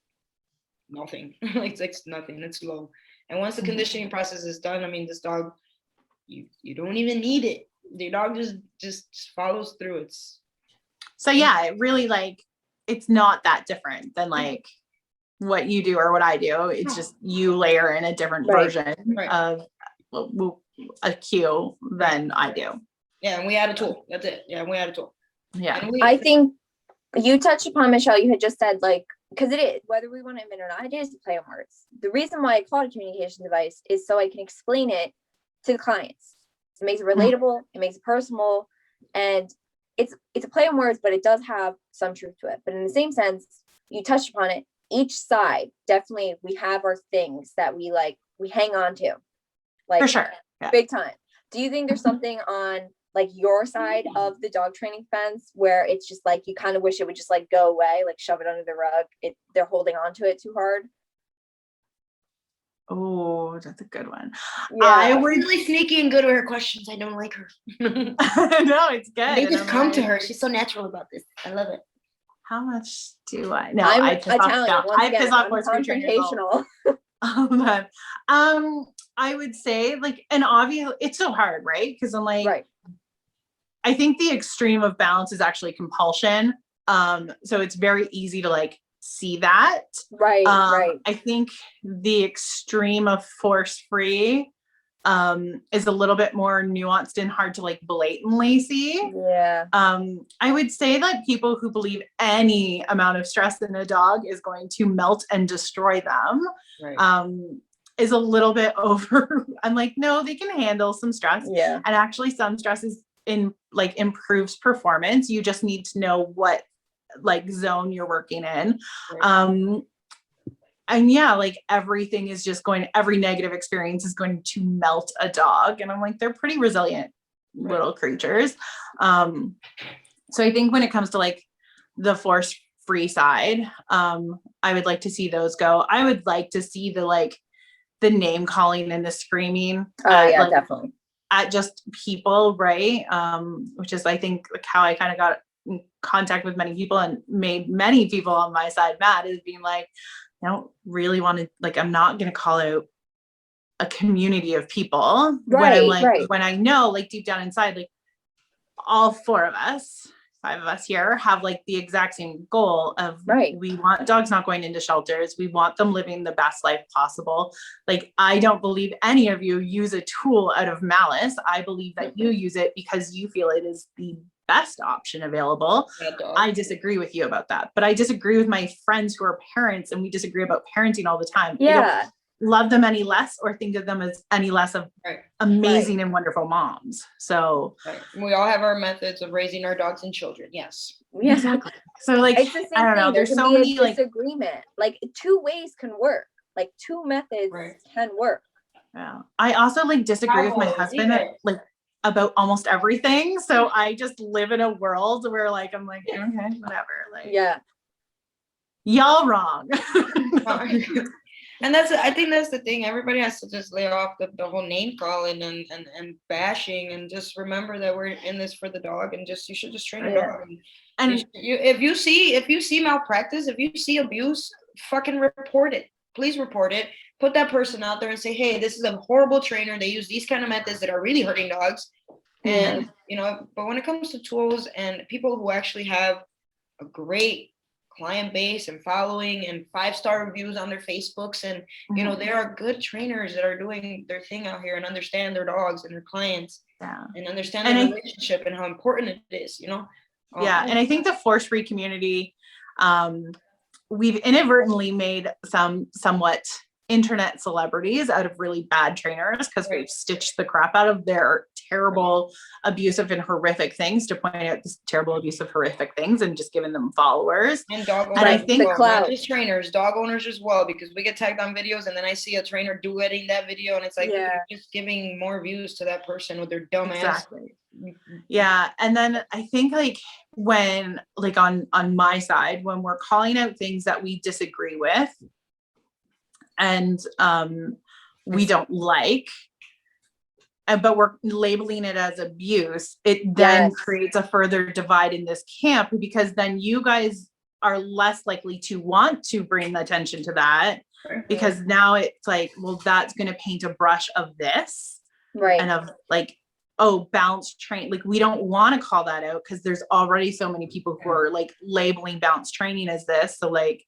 nothing. It's nothing. It's low. And once the conditioning process is done, I mean, this dog, you don't even need it. The dog just follows through. It really, it's not that different than what you do or what I do. It's just you layer in a different version of a cue than I do. Yeah, and we add a tool. That's it. Yeah, we add a tool. Yeah. I think you touched upon, Michelle, you had just said, because it is, whether we want to admit or not, it is a play on words. The reason why I call it a communication device is so I can explain it to the clients. It makes it relatable, it makes it personal, and it's a play on words, but it does have some truth to it. But in the same sense, you touched upon it, each side, definitely we have our things that we hang on to. For sure. Yeah. Big time. Do you think there's something on your side of the dog training fence where it's just you kind of wish it would just go away, shove it under the rug? They're holding on to it too hard. Oh, that's a good one. Yeah. I was really sneaky and good with her questions. I don't like her. No, it's good. They just come to her. She's so natural about this. I love it. How much do I? No, I'm I piss off confrontational. I would say an obvious. It's so hard, right? Because I'm I think the extreme of balance is actually compulsion. So it's very easy to see that. Right. I think the extreme of force free is a little bit more nuanced and hard to like blatantly see. Yeah. I would say that people who believe any amount of stress in a dog is going to melt and destroy them, is a little bit over. I'm like, no, they can handle some stress. Yeah. And actually some stress is improves performance. You just need to know what like zone you're working in. And yeah, like everything is just every negative experience is going to melt a dog. And I'm like, they're pretty resilient little creatures. So I think when it comes to like the force free side, I would like to see those go. I would like to see the name calling and the screaming. Definitely. At just people, right? Which is, I think, like how I kind of got in contact with many people and made many people on my side mad, is being like, I don't really want to, like, I'm not going to call out a community of people when I'm like, when I know, like, deep down inside, like, all 4 of us, 5 of us here have like the exact same goal of we want dogs not going into shelters. We want them living the best life possible. Like, I don't believe any of you use a tool out of malice. I believe that you use it because you feel it is the best option available. I disagree with you about that, but I disagree with my friends who are parents, and we disagree about parenting all the time. Yeah. I don't love them any less or think of them as any less of amazing and wonderful moms. So we all have our methods of raising our dogs and children. Yes. Yeah. Exactly. So like, it's the same I don't know. thing. There's There so can be many a disagreement. Like 2 ways can work. Like 2 methods can work. Yeah. I also like disagree with my husband like about almost everything. So I just live in a world where like, I'm like, okay, whatever. Like, y'all wrong. And I think that's the thing. Everybody has to just lay off the whole name calling and bashing, and just remember that we're in this for the dog, and you should just train a dog. And if you see malpractice, if you see abuse, fucking report it. Please report it. Put that person out there and say, hey, this is a horrible trainer. They use these kind of methods that are really hurting dogs. And, but when it comes to tools and people who actually have a great client base and following and 5-star reviews on their Facebooks, and, there are good trainers that are doing their thing out here and understand their dogs and their clients and understand the relationship and how important it is, And I think the force-free community, we've inadvertently made somewhat internet celebrities out of really bad trainers because we've stitched the crap out of their terrible, abusive, and horrific things to point out this terrible, abusive, horrific things, and just giving them followers. And dog owners, I think not just trainers, dog owners as well, because we get tagged on videos, and then I see a trainer duetting that video, and it's like you're just giving more views to that person with their dumb ass. Yeah, and then I think like when like on my side, when we're calling out things that we disagree with and we don't like, but we're labeling it as abuse, it then creates a further divide in this camp, because then you guys are less likely to want to bring attention to that, because now it's like, well, that's going to paint a brush of this, and of like, oh, balanced train. Like, we don't want to call that out because there's already so many people who are like labeling balanced training as this. So like,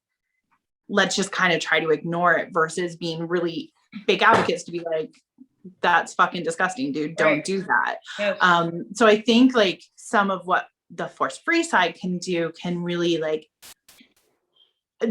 let's just kind of try to ignore it, versus being really big advocates to be like, that's fucking disgusting, dude. Don't do that. So I think like some of what the force-free side can do can really like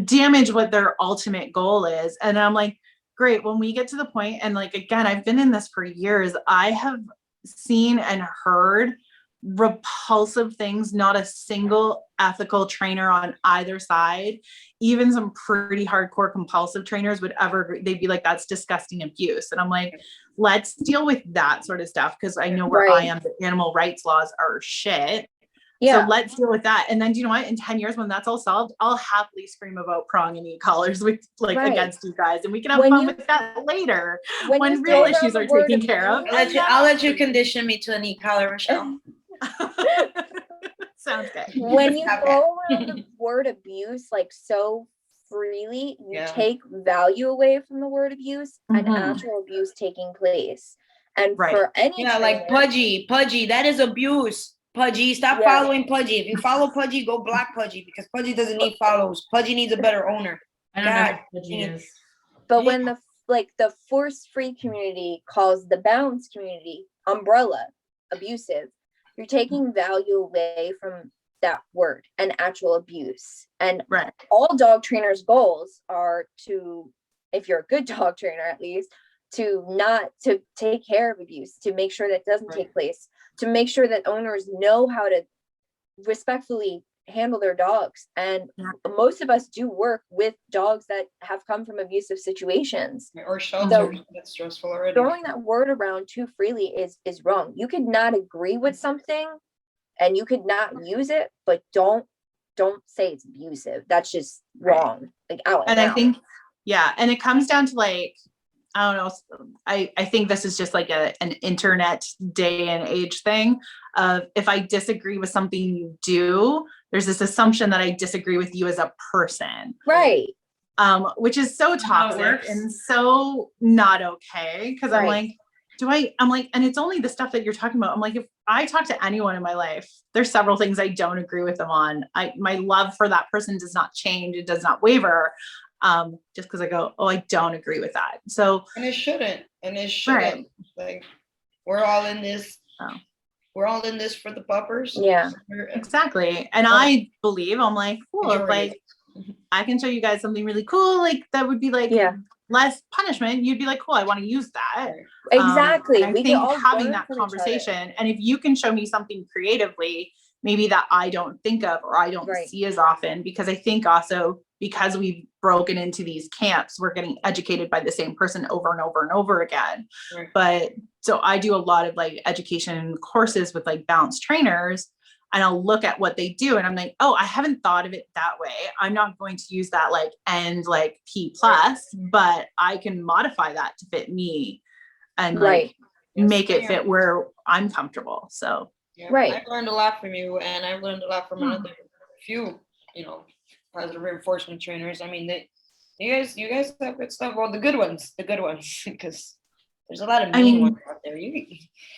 damage what their ultimate goal is. And I'm like, great, when we get to the point, and like, again, I've been in this for years, I have seen and heard repulsive things. Not a single ethical trainer on either side, even some pretty hardcore compulsive trainers, would ever agree. They'd be like, that's disgusting abuse. And I'm like, let's deal with that sort of stuff, because I know where I am, the animal rights laws are shit. So let's deal with that. And then, do you know what? In 10 years, when that's all solved, I'll happily scream about prong and e-collars with like against you guys, and we can have fun with that later when real issues are taken care of. I'll let you condition me to an e-collar, Michelle. Sounds good. When you throw around the word abuse like so freely, you take value away from the word abuse and actual abuse taking place. And for any trainer, like Pudgy, that is abuse. Pudgy, stop following Pudgy. If you follow Pudgy, go block Pudgy, because Pudgy doesn't need follows. Pudgy needs a better owner. I don't know what Pudgy is. But when the like the force-free community calls the balance community umbrella abusive, you're taking value away from that word and actual abuse. And Right. all dog trainers' goals are to, if you're a good dog trainer at least, to not to take care of abuse, to make sure that doesn't take place, to make sure that owners know how to respectfully handle their dogs. And most of us do work with dogs that have come from abusive situations or shelters. That's stressful already. Throwing that word around too freely is wrong. You could not agree with something and you could not use it, but don't say it's abusive. That's just wrong. Like out And out. I think, yeah, and it comes down to like, I don't know. I think this is just like an internet day and age thing of, if I disagree with something you do, there's this assumption that I disagree with you as a person. Right. Which is so toxic and so not okay. Cause I'm like, and it's only the stuff that you're talking about. I'm like, if I talk to anyone in my life, there's several things I don't agree with them on. My love for that person does not change. It does not waver. Just because I go, oh, I don't agree with that. So, and it shouldn't. Right. Like, we're all in this. We're all in this for the puppers. Yeah, exactly. And I believe, I'm like, cool. If like I can show you guys something really cool, like that would be like less punishment. You'd be like, cool, I want to use that. Exactly. I think having that conversation, and if you can show me something creatively, maybe that I don't think of or I don't see as often, because I think also because we've broken into these camps, we're getting educated by the same person over and over and over again. Right. But so I do a lot of like education courses with like balanced trainers, and I'll look at what they do and I'm like, oh, I haven't thought of it that way. I'm not going to use that like end like P plus, but I can modify that to fit me and like make it fit where I'm comfortable. So I've learned a lot from you, and I've learned a lot from another few, positive reinforcement trainers. I mean, you guys have good stuff. Well, the good ones, because there's a lot of mean ones out there.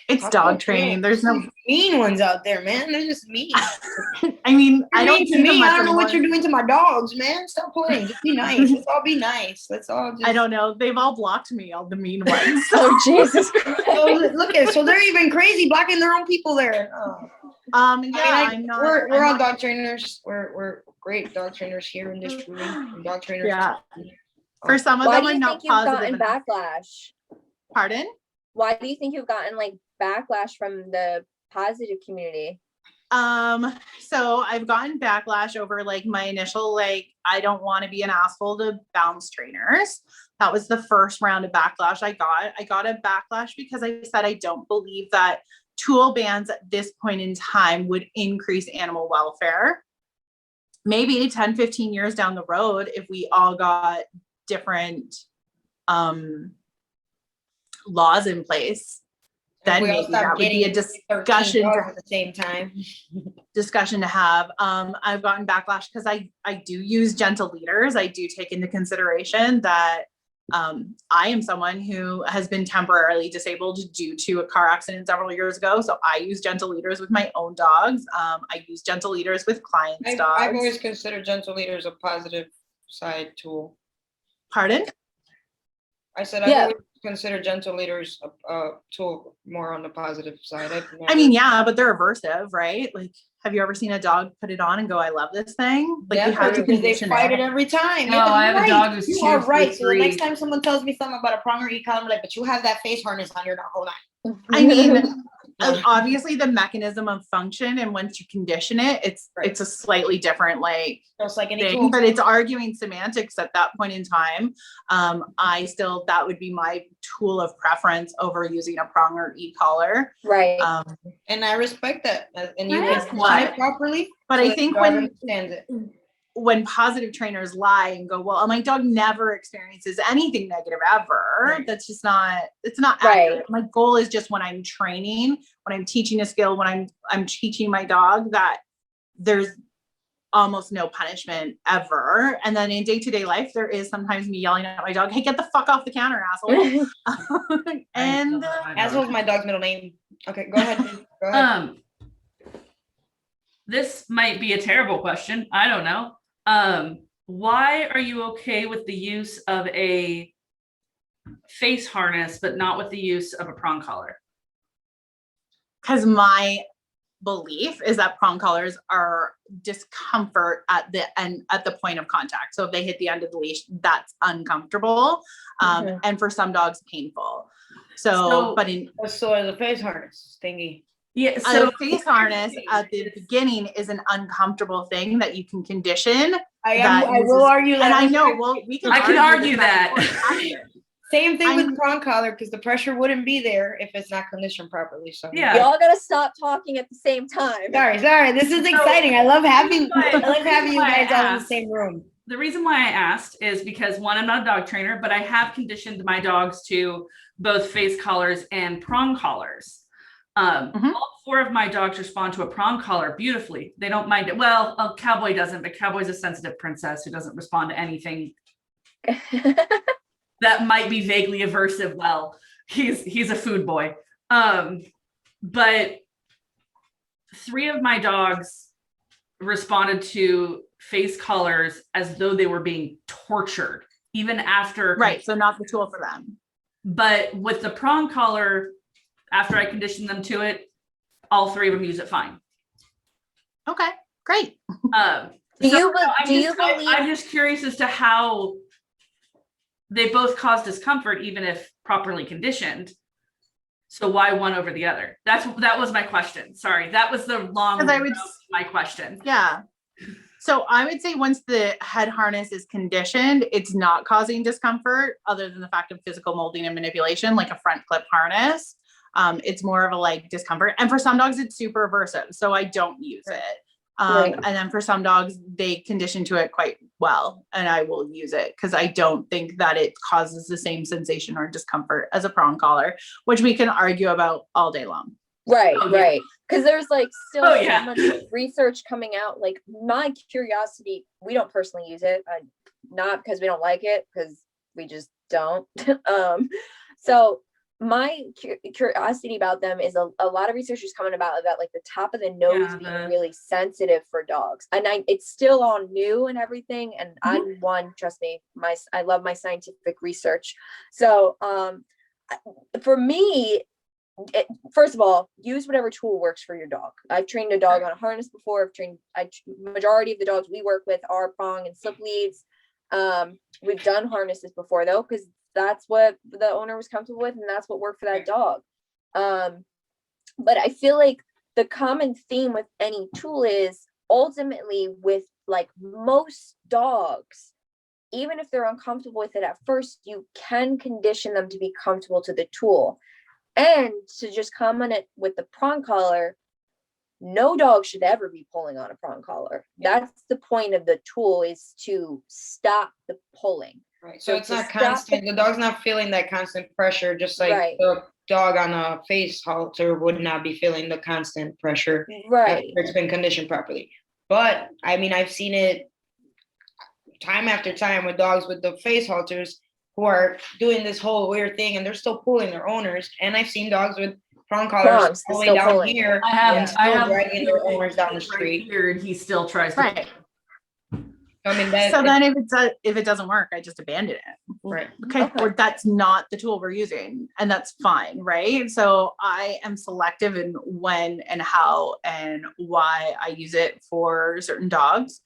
It's dog training. There's no mean ones out there, man. They're just mean. I mean, I don't to me. I don't know what you're doing to my dogs, man. Stop playing. Just be nice. Let's all be nice. Let's all just. I don't know. They've all blocked me, all the mean ones. Oh Jesus Christ! So they're even crazy, blocking their own people there. Oh. I'm not. We're all dog trainers. We're great dog trainers here in this room. Dog trainers. Yeah. For some of them, I'm not positive. Backlash. Pardon? Why do you think you've gotten like backlash from the positive community? So I've gotten backlash over like my initial, like, I don't want to be an asshole to balance trainers. That was the first round of backlash I got. I got a backlash because I said I don't believe that tool bans at this point in time would increase animal welfare. Maybe 10, 15 years down the road, if we all got different laws in place, then maybe that would be a discussion at the same time. Discussion to have. I've gotten backlash because I do use gentle leaders. I do take into consideration that I am someone who has been temporarily disabled due to a car accident several years ago. So I use gentle leaders with my own dogs. I use gentle leaders with clients' dogs. I've always considered gentle leaders a positive side tool. Pardon? I said I've always considered gentle leaders a tool more on the positive side. I mean, yeah, but they're aversive, right? Like, have you ever seen a dog put it on and go, I love this thing? Like, you have to condition they fight it every time. No, I have a dog who's 2 You are right. So the 3. next time someone tells me something about a prong or e-collar, I'm like, but you have that face harness on, you're not, hold on. I mean, obviously the mechanism of function, and once you condition it, it's a slightly different like thing, but it's arguing semantics at that point in time. That would be my tool of preference over using a prong or e-collar. Right. And I respect that. And you can apply it properly. But I think when positive trainers lie and go, well, my dog never experiences anything negative ever. Right. That's just not, it's not accurate. My goal is just when I'm training, when I'm teaching a skill, when I'm teaching my dog, that there's almost no punishment ever. And then in day-to-day life, there is sometimes me yelling at my dog, hey, get the fuck off the counter, asshole. And asshole's my dog's middle name. Okay, go ahead. Go ahead. This might be a terrible question. I don't know. Why are you okay with the use of a face harness, but not with the use of a prong collar? Because my belief is that prong collars are discomfort at the end, at the point of contact. So if they hit the end of the leash, that's uncomfortable. And for some dogs, painful. So but in So as a face harness thingy. Yeah, so so face harness at the beginning is an uncomfortable thing that you can condition. I will argue that. And I know, well, we can. I can argue that. Same thing with prong collar, because the pressure wouldn't be there if it's not conditioned properly. So Yeah. Y'all gotta stop talking at the same time. sorry. This is exciting. I love having you guys all in the asked- same room. The reason why I asked is because one, I'm not a dog trainer, but I have conditioned my dogs to both face collars and prong collars. All 4 of my dogs respond to a prong collar beautifully. They don't mind it. Well, Cowboy doesn't, but Cowboy's a sensitive princess who doesn't respond to anything that might be vaguely aversive. Well, he's a food boy. But 3 of my dogs responded to face collars as though they were being tortured, even after. Right. So not the tool for them. But with the prong collar, after I conditioned them to it, all 3 of them use it fine. Okay, great. I'm just curious as to how they both cause discomfort, even if properly conditioned. So why one over the other? That was my question. Sorry, that was the long. My question. Yeah. So I would say once the head harness is conditioned, it's not causing discomfort other than the fact of physical molding and manipulation, like a front clip harness. It's more of a like discomfort. And for some dogs, it's super aversive. So I don't use it. Right. And then for some dogs, they condition to it quite well. And I will use it because I don't think that it causes the same sensation or discomfort as a prong collar, which we can argue about all day long. Right, Oh, yeah. right. Because there's like still Oh, so yeah. much research coming out. Like my curiosity, we don't personally use it, not because we don't like it, because we just don't. So my curiosity about them is a lot of research is coming about like the top of the nose being really sensitive for dogs, and it's still all new and everything. And I'm one, trust me, I love my scientific research. So for me, first of all, use whatever tool works for your dog. I've trained a dog on a harness before. Majority of the dogs we work with are prong and slip leads. We've done harnesses before though, because that's what the owner was comfortable with, and that's what worked for that dog. But I feel like the common theme with any tool is ultimately with like most dogs, even if they're uncomfortable with it at first, you can condition them to be comfortable to the tool. And to just comment it with the prong collar, no dog should ever be pulling on a prong collar. That's the point of the tool, is to stop the pulling. Right. So it's not constant. The dog's not feeling that constant pressure, just like Right. the dog on a face halter would not be feeling the constant pressure. Right. After it's been conditioned properly. But I mean, I've seen it time after time with dogs with the face halters who are doing this whole weird thing, and they're still pulling their owners. And I've seen dogs with prong collars all the way down pulling. here. I have dragging their owners down the street. Here, and he still tries to. Right. I mean, So then if it doesn't work, I just abandon it. right. Okay. Or that's not the tool we're using, and that's fine. Right. So I am selective in when and how and why I use it for certain dogs.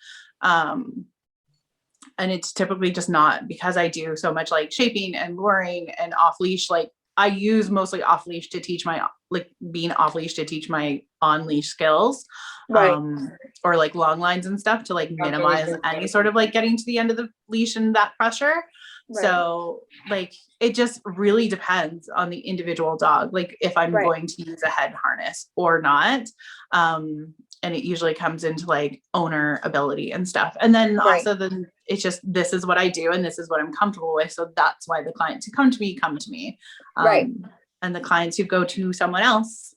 And it's typically just not because I do so much like shaping and luring and off leash. Like I use mostly off leash to teach my, like being off leash to teach my on leash skills. Right. Or like long lines and stuff to like minimize any sort of like getting to the end of the leash and that pressure. Right. So like, it just really depends on the individual dog. Like if I'm going to use a head harness or not. And it usually comes into like owner ability and stuff. And then also then it's just, this is what I do and this is what I'm comfortable with. So that's why the clients who come to me. And the clients who go to someone else,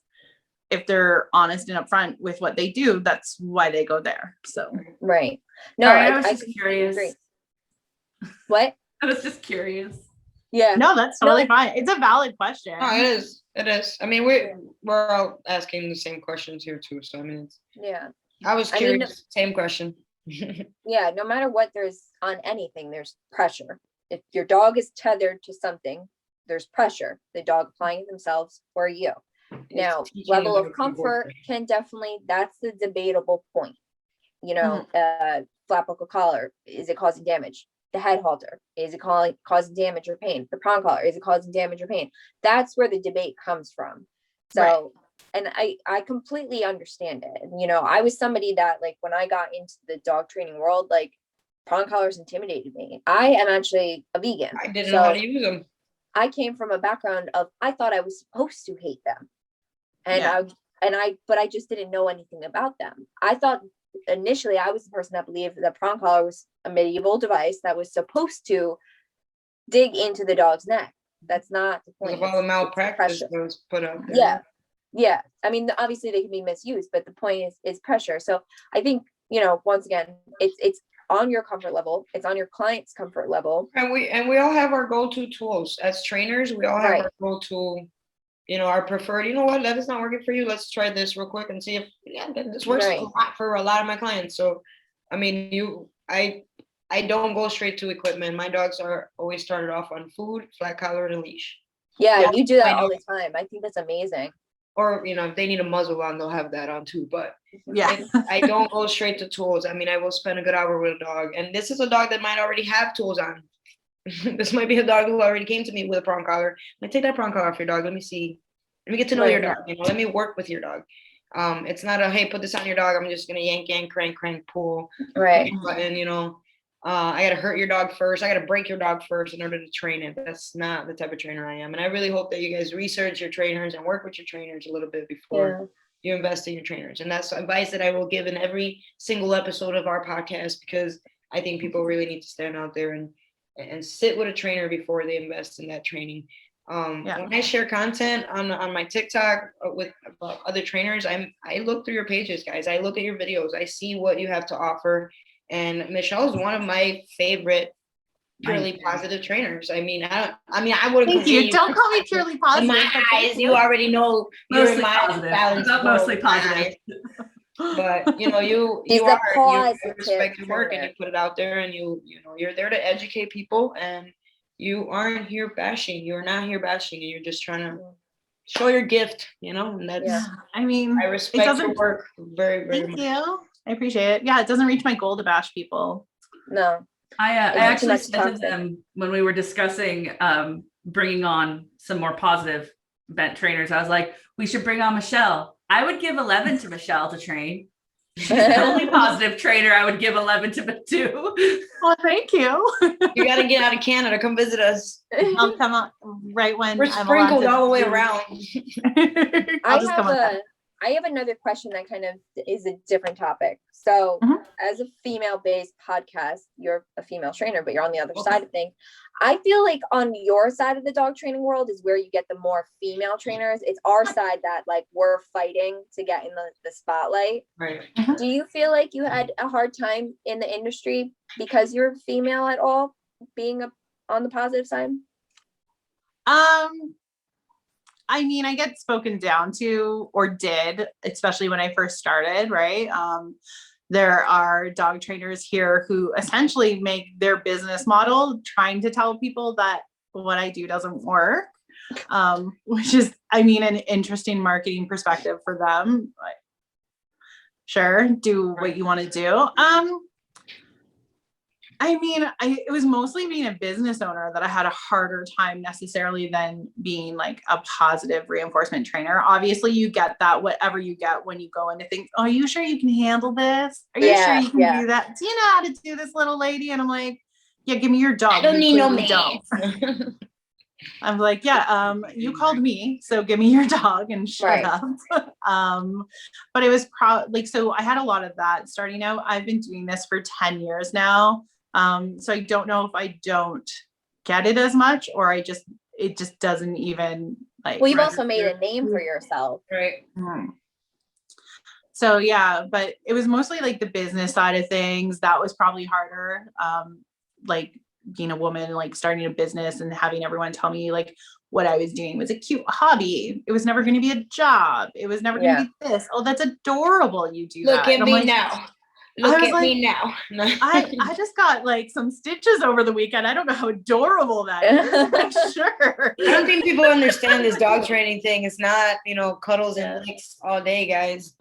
if they're honest and upfront with what they do, that's why they go there. So right. No, I was just curious. Agree. What? I was just curious. Yeah. No, that's totally fine. It's a valid question. No, it is. It is. I mean, we're all asking the same questions here too. So I mean, I was curious. Same question. Yeah. No matter what, there's on anything, there's pressure. If your dog is tethered to something, there's pressure, the dog applying it themselves or you. Now, level of comfort can definitely, that's the debatable point. You know, flat buckle collar, is it causing damage? The head halter, is it causing damage or pain? The prong collar, is it causing damage or pain? That's where the debate comes from. So, and I completely understand it. And, you know, I was somebody that, like, when I got into the dog training world, like, prong collars intimidated me. I am actually a vegan. I didn't know how to use them. I came from a background of, I thought I was supposed to hate them. And but I just didn't know anything about them. I thought initially I was the person that believed that prong collar was a medieval device that was supposed to dig into the dog's neck. That's not the point. Of all the malpractice that was put out there. Yeah. I mean, obviously they can be misused, but the point is pressure. So I think, you know, once again, it's on your comfort level. It's on your client's comfort level. And we all have our go-to tools as trainers. We all have our go-to, you know, our preferred, you know what, that is not working for you. Let's try this real quick and see if this works a lot for a lot of my clients. So, I mean, I don't go straight to equipment. My dogs are always started off on food, flat collar, and a leash. Yeah, you do that all the time. I think that's amazing. Or, you know, if they need a muzzle on, they'll have that on too. But yeah, I don't go straight to tools. I mean, I will spend a good hour with a dog. And this is a dog that might already have tools on. This might be a dog who already came to me with a prong collar. Let me take that prong collar off your dog. Let me see. Let me get to know your dog. You know, let me work with your dog. It's not a, hey, put this on your dog. I'm just gonna yank, crank, pull. Right. Button, you know. I gotta hurt your dog first. I gotta break your dog first in order to train it. That's not the type of trainer I am. And I really hope that you guys research your trainers and work with your trainers a little bit before you invest in your trainers. And that's advice that I will give in every single episode of our podcast, because I think people really need to stand out there and sit with a trainer before they invest in that training. When I share content on my TikTok with other trainers, I look through your pages, guys. I look at your videos. I see what you have to offer. And Michelle is one of my favorite purely positive trainers. I mean, I wouldn't. Thank you. Don't call me purely positive. In my eyes, you already know you're in my balance. Mostly positive. But you know, you respect your work and you put it out there, and you know, you're there to educate people, and you aren't here bashing. You're not here bashing, and you're just trying to show your gift, you know. And that's, I mean, I respect your work very, very much. Thank you. I appreciate it. Yeah, it doesn't reach my goal to bash people. No. I actually said to them when we were discussing bringing on some more positive bent trainers, I was like, we should bring on Michelle. I would give 11 to Michelle to train. She's the only positive trainer I would give 11 to. Well, thank you. You got to get out of Canada. Come visit us. I'll come out right when we're sprinkled all the way around. I have another question that kind of is a different topic. So as a female-based podcast, you're a female trainer, but you're on the other side of things. I feel like on your side of the dog training world is where you get the more female trainers. It's our side that, like, we're fighting to get in the spotlight. Right. Do you feel like you had a hard time in the industry because you're female at all, being on the positive side? I mean, I get spoken down to, or did, especially when I first started, right? There are dog trainers here who essentially make their business model trying to tell people that what I do doesn't work, which is, I mean, an interesting marketing perspective for them. Like, sure, do what you want to do. I mean, it was mostly being a business owner that I had a harder time necessarily than being like a positive reinforcement trainer. Obviously, you get that, whatever you get when you go into things. Oh, are you sure you can handle this? Are you sure you can do that? Do you know how to do this, little lady? And I'm like, yeah, give me your dog. I don't need no maid. I'm like, yeah, you called me, so give me your dog and shut up. But it was so I had a lot of that starting out. I've been doing this for 10 years now. So I don't know if I don't get it as much, or it just doesn't even like. Well, you've also made a name for yourself. Right. So yeah, but it was mostly like the business side of things. That was probably harder. Like being a woman, like starting a business and having everyone tell me like what I was doing was a cute hobby. It was never going to be a job. It was never going to be this. Oh, that's adorable. You do Look that. at me now. Look was at like, me now. I just got like some stitches over the weekend. I don't know how adorable that is. I'm sure. I don't think people understand this dog training thing. It's not, cuddles Yeah. and licks all day, guys.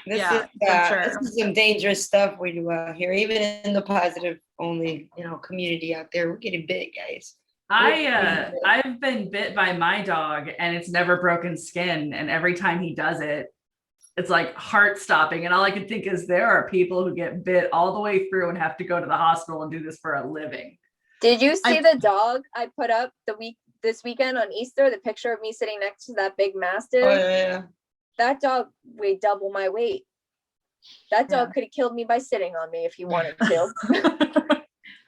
This Yeah, for sure. this is some dangerous stuff we do out here, even in the positive only, community out there. We're getting big, guys. I've been bit by my dog and it's never broken skin. And every time he does it, it's like heart stopping. And all I can think is there are people who get bit all the way through and have to go to the hospital and do this for a living. Did you see the dog I put up this weekend on Easter? The picture of me sitting next to that big mastiff. Oh yeah. That dog weighed double my weight. That dog could have killed me by sitting on me if he wanted to.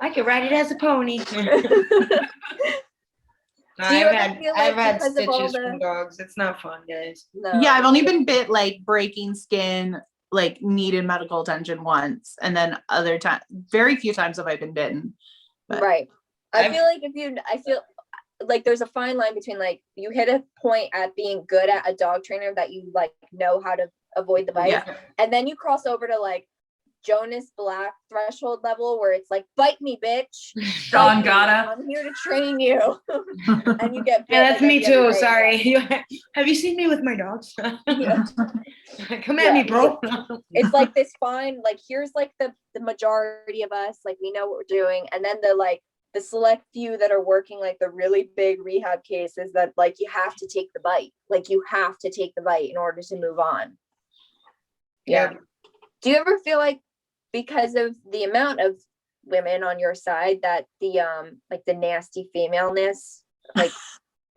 I could ride it as a pony. No, Do you I've ever feel like had because of all stitches from the- dogs. It's not fun, guys. No. Yeah, I've only been bit like breaking skin, like needed medical attention once, and then other time, very few times have I been bitten. But Right. I I've- feel like there's a fine line between like you hit a point at being good at a dog trainer that you like know how to avoid the bite, Yeah. and then you cross over to like Jonas Black threshold level where it's like bite me, bitch. Sean Bite me. Gotta. I'm here to train you, and you get bit. Yeah, that's like me every other too. day. Sorry. Have you seen me with my dogs? Yeah. Come at me, bro. It's like this fine, like here's like the majority of us, like we know what we're doing, and then the select few that are working like the really big rehab cases that like you have to take the bite, like you have to take the bite in order to move on. Yeah. Do you ever feel like because of the amount of women on your side that the like the nasty femaleness, like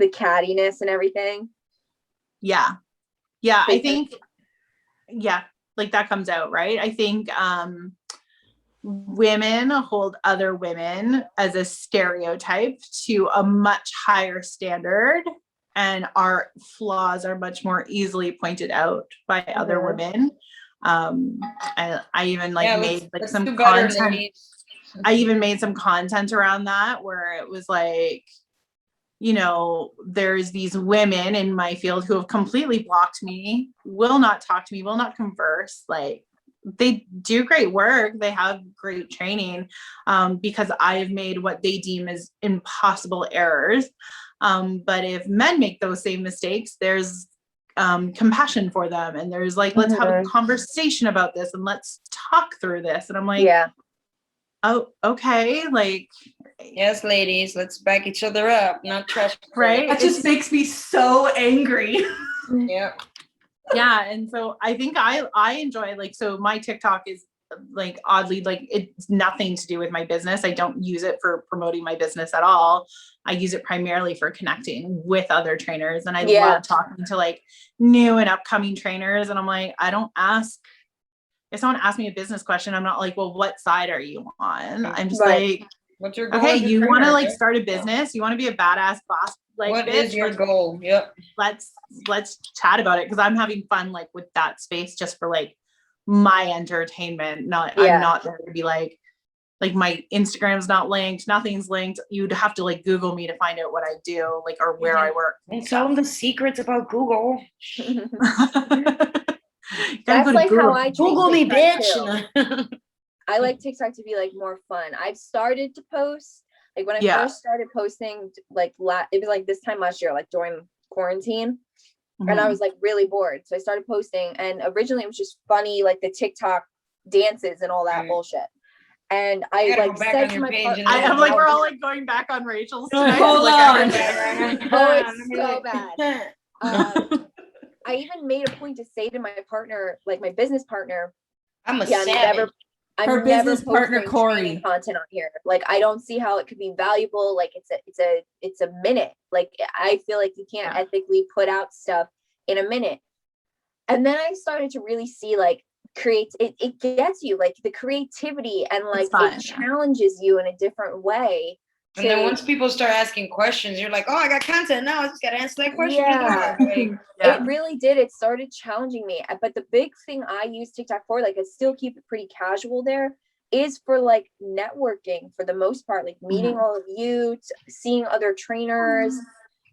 the cattiness and everything? Yeah. I Because- think, like that comes out, right? I think women hold other women as a stereotype to a much higher standard, and our flaws are much more easily pointed out by other women. I even like made like some content. I even made some content around that where it was like, there's these women in my field who have completely blocked me, will not talk to me, will not converse. Like they do great work. They have great training because I have made what they deem as impossible errors. But if men make those same mistakes, there's compassion for them. And there's like, let's have a conversation about this and let's talk through this. And I'm like, oh, okay. Like, yes, ladies, let's back each other up, not trash. Right. That just makes me so angry. Yeah. Yeah. And so I think I enjoy like, so my TikTok is like oddly, like it's nothing to do with my business. I don't use it for promoting my business at all. I use it primarily for connecting with other trainers. And I love talking to like new and upcoming trainers. And I'm like, if someone asks me a business question, I'm not like, well, what side are you on? I'm just like, what's your goal? Okay, you want to like start a business? You want to be a badass boss? Like, what is your goal? Yep. Let's chat about it because I'm having fun like with that space just for like my entertainment. I'm not there to be like my Instagram's not linked, nothing's linked. You'd have to like Google me to find out what I do, like or where I work. And tell them the secrets about Google. That's like how I Google me, bitch. I like TikTok to be like more fun. I've started to post like when I first started posting, like it was like this time last year, like during quarantine, and I was like really bored. So I started posting, and originally it was just funny, like the TikTok dances and all that bullshit. And I like said to my partner, I'm like, we're all like going back on Rachel's tonight. Hold on. Oh, it's so bad. I even made a point to say to my partner, like my business partner, I'm savage. Her business partner posting Corey training content on here. Like I don't see how it could be valuable. Like it's a minute. Like I feel like you can't ethically put out stuff in a minute. And then I started to really see like it gets you like the creativity and like it challenges you in a different way. And then once people start asking questions, you're like, oh, I got content now. I just got to answer that question. It really did. It started challenging me. But the big thing I use TikTok for, like I still keep it pretty casual there, is for like networking for the most part, like meeting all of you, seeing other trainers.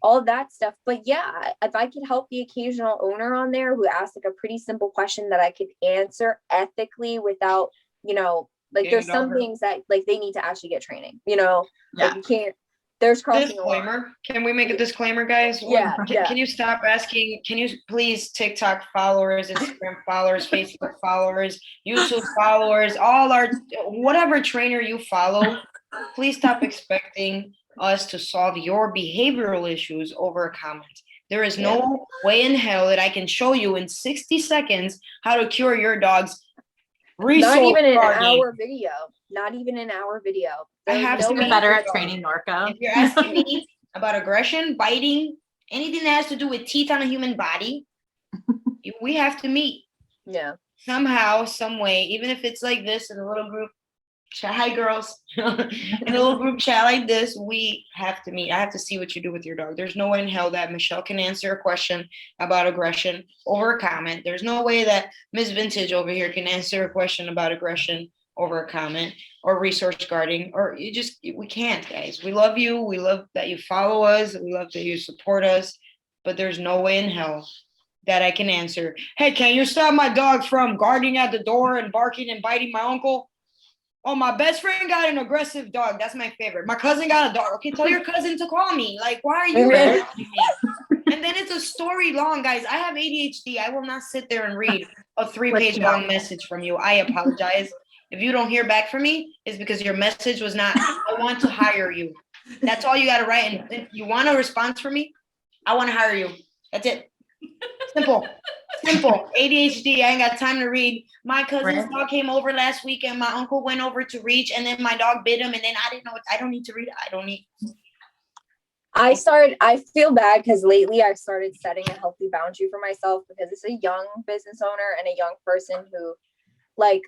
all of that stuff. But yeah, if I could help the occasional owner on there who asks like a pretty simple question that I could answer ethically without, like there's some things that like they need to actually get training, like you can't, there's crossing a line. Disclaimer. Can we make a disclaimer, guys? Yeah, Can you stop asking? Can you please TikTok followers, Instagram followers, Facebook followers, YouTube followers, all our whatever trainer you follow, please stop expecting us to solve your behavioral issues over a comment. There is no way in hell that I can show you in 60 seconds how to cure your dog's not even an gardening. hour video. Not even an hour video. I have Just to get better at training Norco. If you're asking me about aggression, biting, anything that has to do with teeth on a human body, we have to meet. Yeah. Somehow, some way, even if it's like this in a little group chat. Hi, girls. In a little group chat like this, we have to meet. I have to see what you do with your dog. There's no way in hell that Michelle can answer a question about aggression over a comment. There's no way that Ms. Vintage over here can answer a question about aggression over a comment or resource guarding, or we can't, guys. We love you. We love that you follow us. We love that you support us, but there's no way in hell that I can answer, hey, can you stop my dog from guarding at the door and barking and biting my uncle? Oh, my best friend got an aggressive dog. That's my favorite. My cousin got a dog. Okay, tell your cousin to call me. Like, why are you asking me? And then it's a story long, guys. I have ADHD. I will not sit there and read a 3-page long message from you. I apologize. If you don't hear back from me, it's because your message was not, I want to hire you. That's all you got to write. And you want a response from me? I want to hire you. That's it. Simple. ADHD. I ain't got time to read. My cousin's dog came over last week and my uncle went over to reach and then my dog bit him and then I didn't know. I don't need to read it. I don't need. I feel bad because lately I've started setting a healthy boundary for myself because it's a young business owner and a young person who like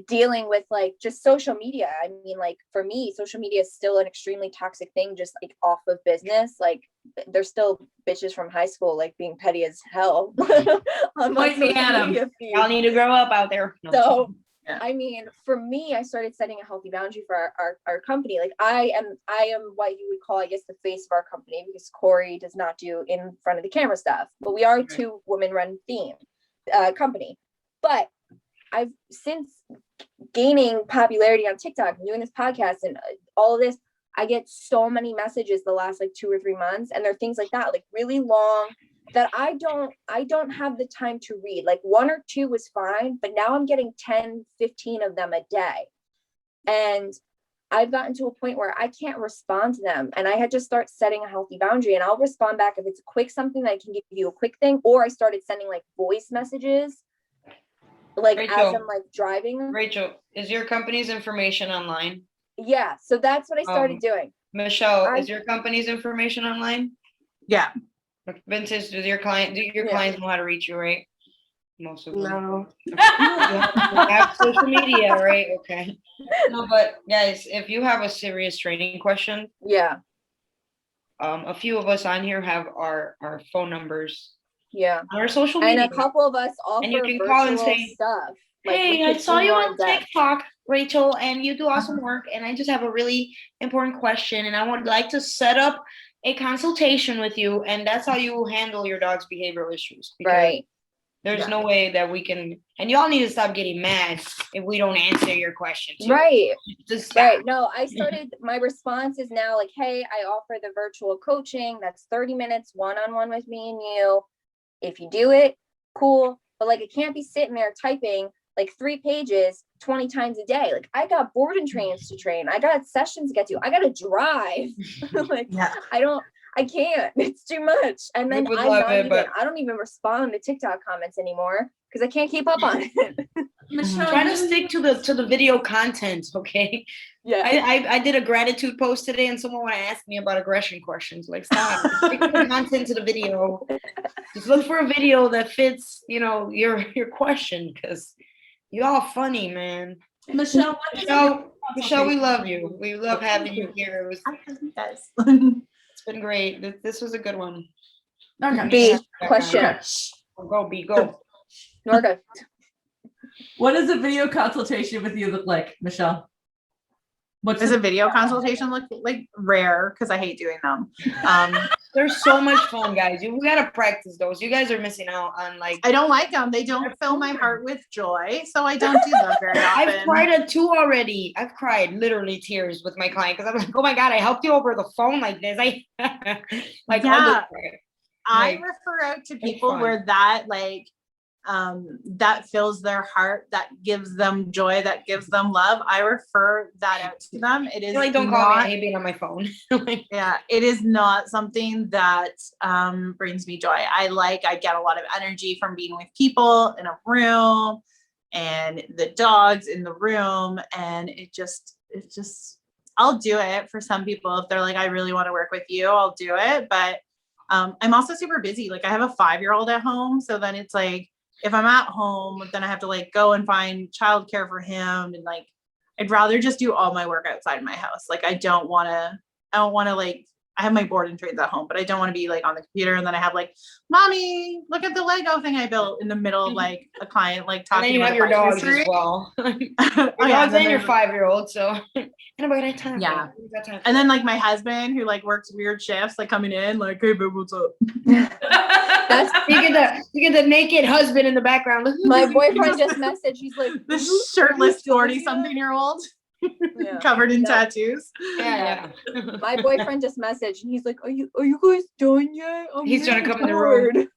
dealing with like just social media. I mean, like for me, social media is still an extremely toxic thing, just like off of business. Like there's still bitches from high school like being petty as hell. Point me at them. Y'all need to grow up out there. No. So I mean, for me, I started setting a healthy boundary for our company. Like I am what you would call, I guess, the face of our company because Corey does not do in front of the camera stuff, but we are a 2-woman run theme company. But I've since gaining popularity on TikTok and doing this podcast and all of this, I get so many messages the last like 2 or 3 months. And they're things like that, like really long that I don't have the time to read. Like 1 or 2 was fine, but now I'm getting 10, 15 of them a day. And I've gotten to a point where I can't respond to them. And I had to start setting a healthy boundary and I'll respond back if it's a quick something that I can give you a quick thing. Or I started sending like voice messages like Rachel, as I'm like driving. Rachel, is your company's information online? Yeah, so that's what I started doing. Michelle, is your company's information online? Yeah. Vintage, do your clients know how to reach you, right? Most of them. No. Have social media, right? Okay. No, but guys, if you have a serious training question, a few of us on here have our phone numbers. Yeah. On our social media. And a couple of us offer and you can call and say stuff. Like, hey, I saw you on TikTok, Rachel, and you do awesome work. And I just have a really important question. And I would like to set up a consultation with you. And that's how you handle your dog's behavioral issues. Right. There's no way that we can. And y'all need to stop getting mad if we don't answer your question. Too. Right. Just right. No, I started, my response is now like, hey, I offer the virtual coaching. That's 30 minutes one-on-one with me and you. If you do it, cool. But like, it can't be sitting there typing like 3 pages 20 times a day. Like I got board and trains to train. I got sessions to get to. I got to drive. I can't. It's too much. And then I don't even respond to TikTok comments anymore because I can't keep up on it. Michelle, try to stick to the video content, okay? Yeah. I did a gratitude post today and someone wanted to ask me about aggression questions. Like, stop. Stick to the content to the video. Just look for a video that fits, your question because you're all funny, man. Michelle, we love you. We love having you here. It's been great. This was a good one. Okay. B, question. Go, B, go. Norga. What does a video consultation with you look like, Michelle? Does a video consultation look like rare? Because I hate doing them. They're so much fun, guys. You gotta practice those. You guys are missing out on like. I don't like them. They don't fill my heart with joy, so I don't do them very often. I've cried at 2 already. I've cried literally tears with my client because I'm like, oh my god, I helped you over the phone like this. Like yeah. I Like, refer out to people where that like that fills their heart, that gives them joy, that gives them love. I refer that out to them. It is like, don't call me. I hate being on my phone. yeah, it is not something that brings me joy. I get a lot of energy from being with people in a room and the dogs in the room, and it just I'll do it for some people. If they're like, I really want to work with you, I'll do it. But I'm also super busy. Like, I have a 5-year-old at home, so then it's like, if I'm at home, then I have to like go and find childcare for him, and like I'd rather just do all my work outside my house. Like, I don't want to like, I have my board and trains at home, but I don't want to be like on the computer and then I have like, mommy, look at the Lego thing I built in the middle of like a client like talking. And then you have your dogs as well. Your dogs and your 5-year-old. So anybody got time? Yeah. And then like my husband who like works weird shifts, like coming in like, hey babe, what's up? You get the naked husband in the background. My boyfriend just messaged. He's like, the shirtless 40-something-year-old. Yeah. Covered in tattoos. Yeah. My boyfriend just messaged and he's like, Are you guys done yet? He's trying to come in the room.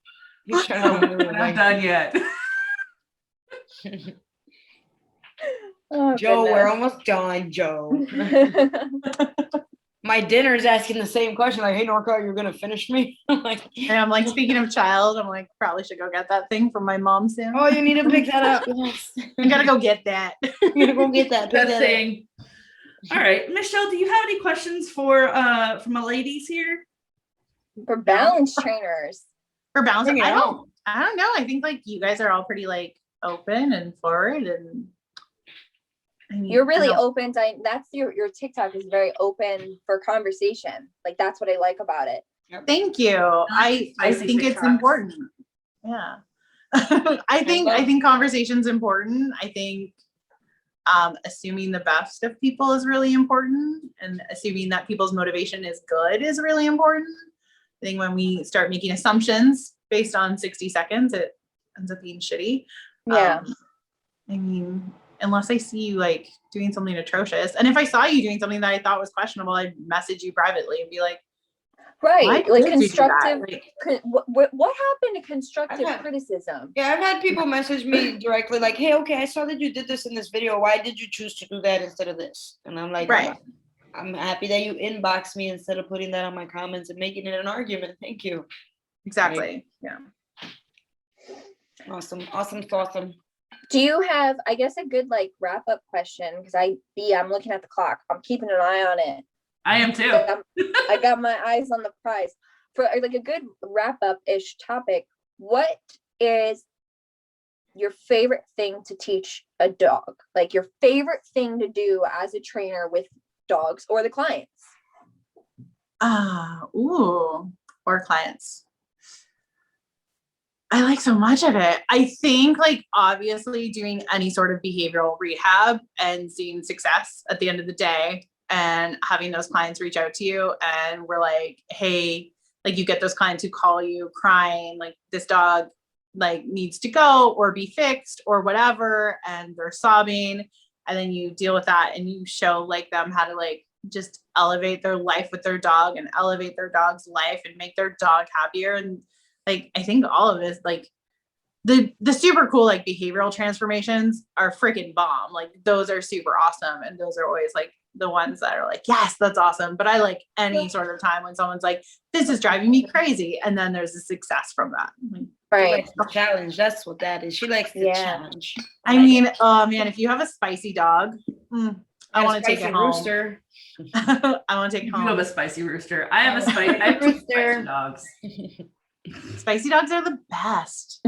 He's trying to come in the room. We're not done yet. Oh, Joe, goodness. we're almost done, Joe. My dinner's asking the same question, like, hey Norco, you're gonna finish me? And I'm like, speaking of child, I'm like, probably should go get that thing from my mom soon. Oh, you need to pick that up. Yes. I gotta go get that. You gotta go get that. That thing. All right, Michelle, do you have any questions for from the ladies here? For balance trainers. For balance, I don't know. I think like you guys are all pretty like open and forward, and I mean, you're really open. That's your TikTok is very open for conversation. Like, that's what I like about it. Thank you. I think TikToks. it's important. Yeah. I think conversation's important. I think assuming the best of people is really important, and assuming that people's motivation is good is really important. I think when we start making assumptions based on 60 seconds, it ends up being shitty. Yeah. I mean, unless I see you like doing something atrocious. And if I saw you doing something that I thought was questionable, I'd message you privately and be like, right, like constructive. What happened to constructive criticism? Yeah, I've had people message me directly like, hey, okay, I saw that you did this in this video. Why did you choose to do that instead of this? And I'm like, right. I'm happy that you inbox me instead of putting that on my comments and making it an argument. Thank you. Exactly. Right. Yeah. Awesome. Do you have, I guess, a good like wrap up question? Because I'm looking at the clock. I'm keeping an eye on it. I am too. I got my eyes on the prize for like a good wrap up ish topic. What is your favorite thing to teach a dog? Like your favorite thing to do as a trainer with dogs or the clients? Or clients. I like so much of it. I think like obviously doing any sort of behavioral rehab and seeing success at the end of the day and having those clients reach out to you and we're like, hey, like you get those clients who call you crying, like this dog like needs to go or be fixed or whatever, and they're sobbing, and then you deal with that and you show like them how to like just elevate their life with their dog and elevate their dog's life and make their dog happier. And like, I think all of this, like the super cool, like behavioral transformations are freaking bomb. Like those are super awesome. And those are always like the ones that are like, yes, that's awesome. But I like any sort of time when someone's like, this is driving me crazy. And then there's a success from that. Like, right. The challenge. That's what that is. She likes the challenge. I mean, oh man, if you have a spicy dog, I want to take it home. Rooster. I want to take it home. You have a spicy rooster. I have a spicy. I have two spicy dogs. Spicy dogs are the best.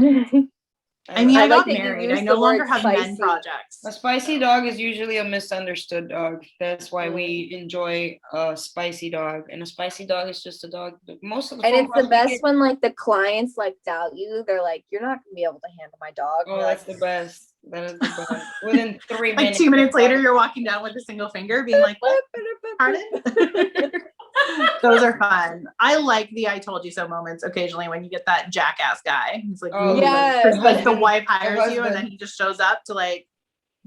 I mean, I got married. I no longer have men projects. A spicy dog is usually a misunderstood dog. That's why we enjoy a spicy dog. And a spicy dog is just a dog. Most of the and it's the best when like the clients like doubt you. They're like, you're not gonna be able to handle my dog. Oh, that's the best. That is the best. Within 3 Like minutes. 2 minutes later, you're walking down with a single finger, being like, "What? Pardon?" Those are fun. I like the "I told you so" moments occasionally when you get that jackass guy. He's like, Oh, "Ooh," yes. 'cause, like the Husband. wife hires you, and husband. then he just shows up to like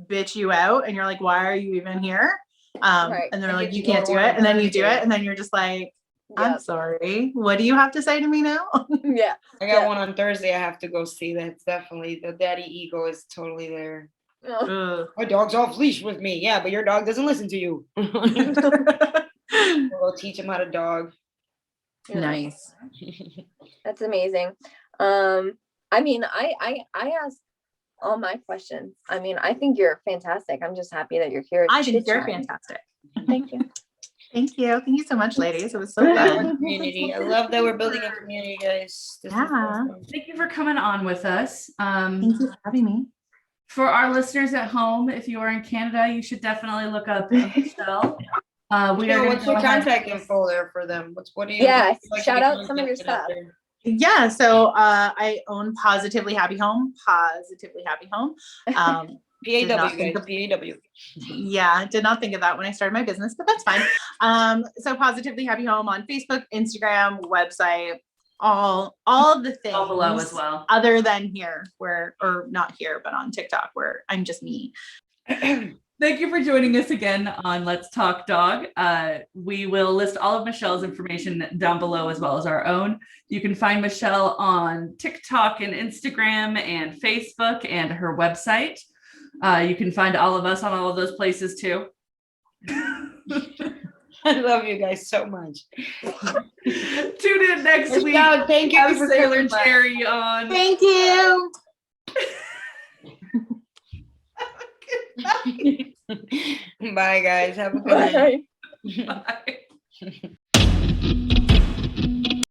bitch you out, and you're like, "Why are you even here?" Right. And they're And like, get "You you can't going do on it," and then you do Thursday. it, and then you're just like, "I'm Yep. sorry. What do you have to say to me now?" Yeah. I got one on Thursday. I have to go see. That's definitely the daddy ego is totally there. Oh. Ugh. My dog's off leash with me. Yeah, but your dog doesn't listen to you. We'll teach him how to dog. Yeah. Nice. That's amazing. I mean, I asked all my questions. I mean, I think you're fantastic. I'm just happy that you're here. I think you're chit-chatting. fantastic. Thank you. Thank you. Thank you so much, ladies. It was so Love our fun. community. I love that we're building a community, guys. This is Yeah. awesome. Thank you for coming on with us. Thank you for having me. For our listeners at home, if you are in Canada, you should definitely look up Michelle. We are Yo, gonna what's go your ahead- contact info there for them? What do you? Yeah, what do you like to shout get out some of your connected out stuff. there? Yeah, so I own PAWSitively Happy Home. PAWSitively Happy Home. Did not PAW, think guys. of- PAW. Yeah, did not think of that when I started my business, but that's fine. So PAWSitively Happy Home on Facebook, Instagram, website, all of the things All below as well. other than here, where, or not here, but on TikTok, where I'm just me. Thank you for joining us again on Let's Talk Dog. We will list all of Michelle's information down below as well as our own. You can find Michelle on TikTok and Instagram and Facebook and her website. You can find all of us on all of those places too. I love you guys so much. Tune in next week. Michelle, thank you Have for Sailor coming by. Jerry on. Thank you. Bye, guys. Have a good night. Bye. Bye.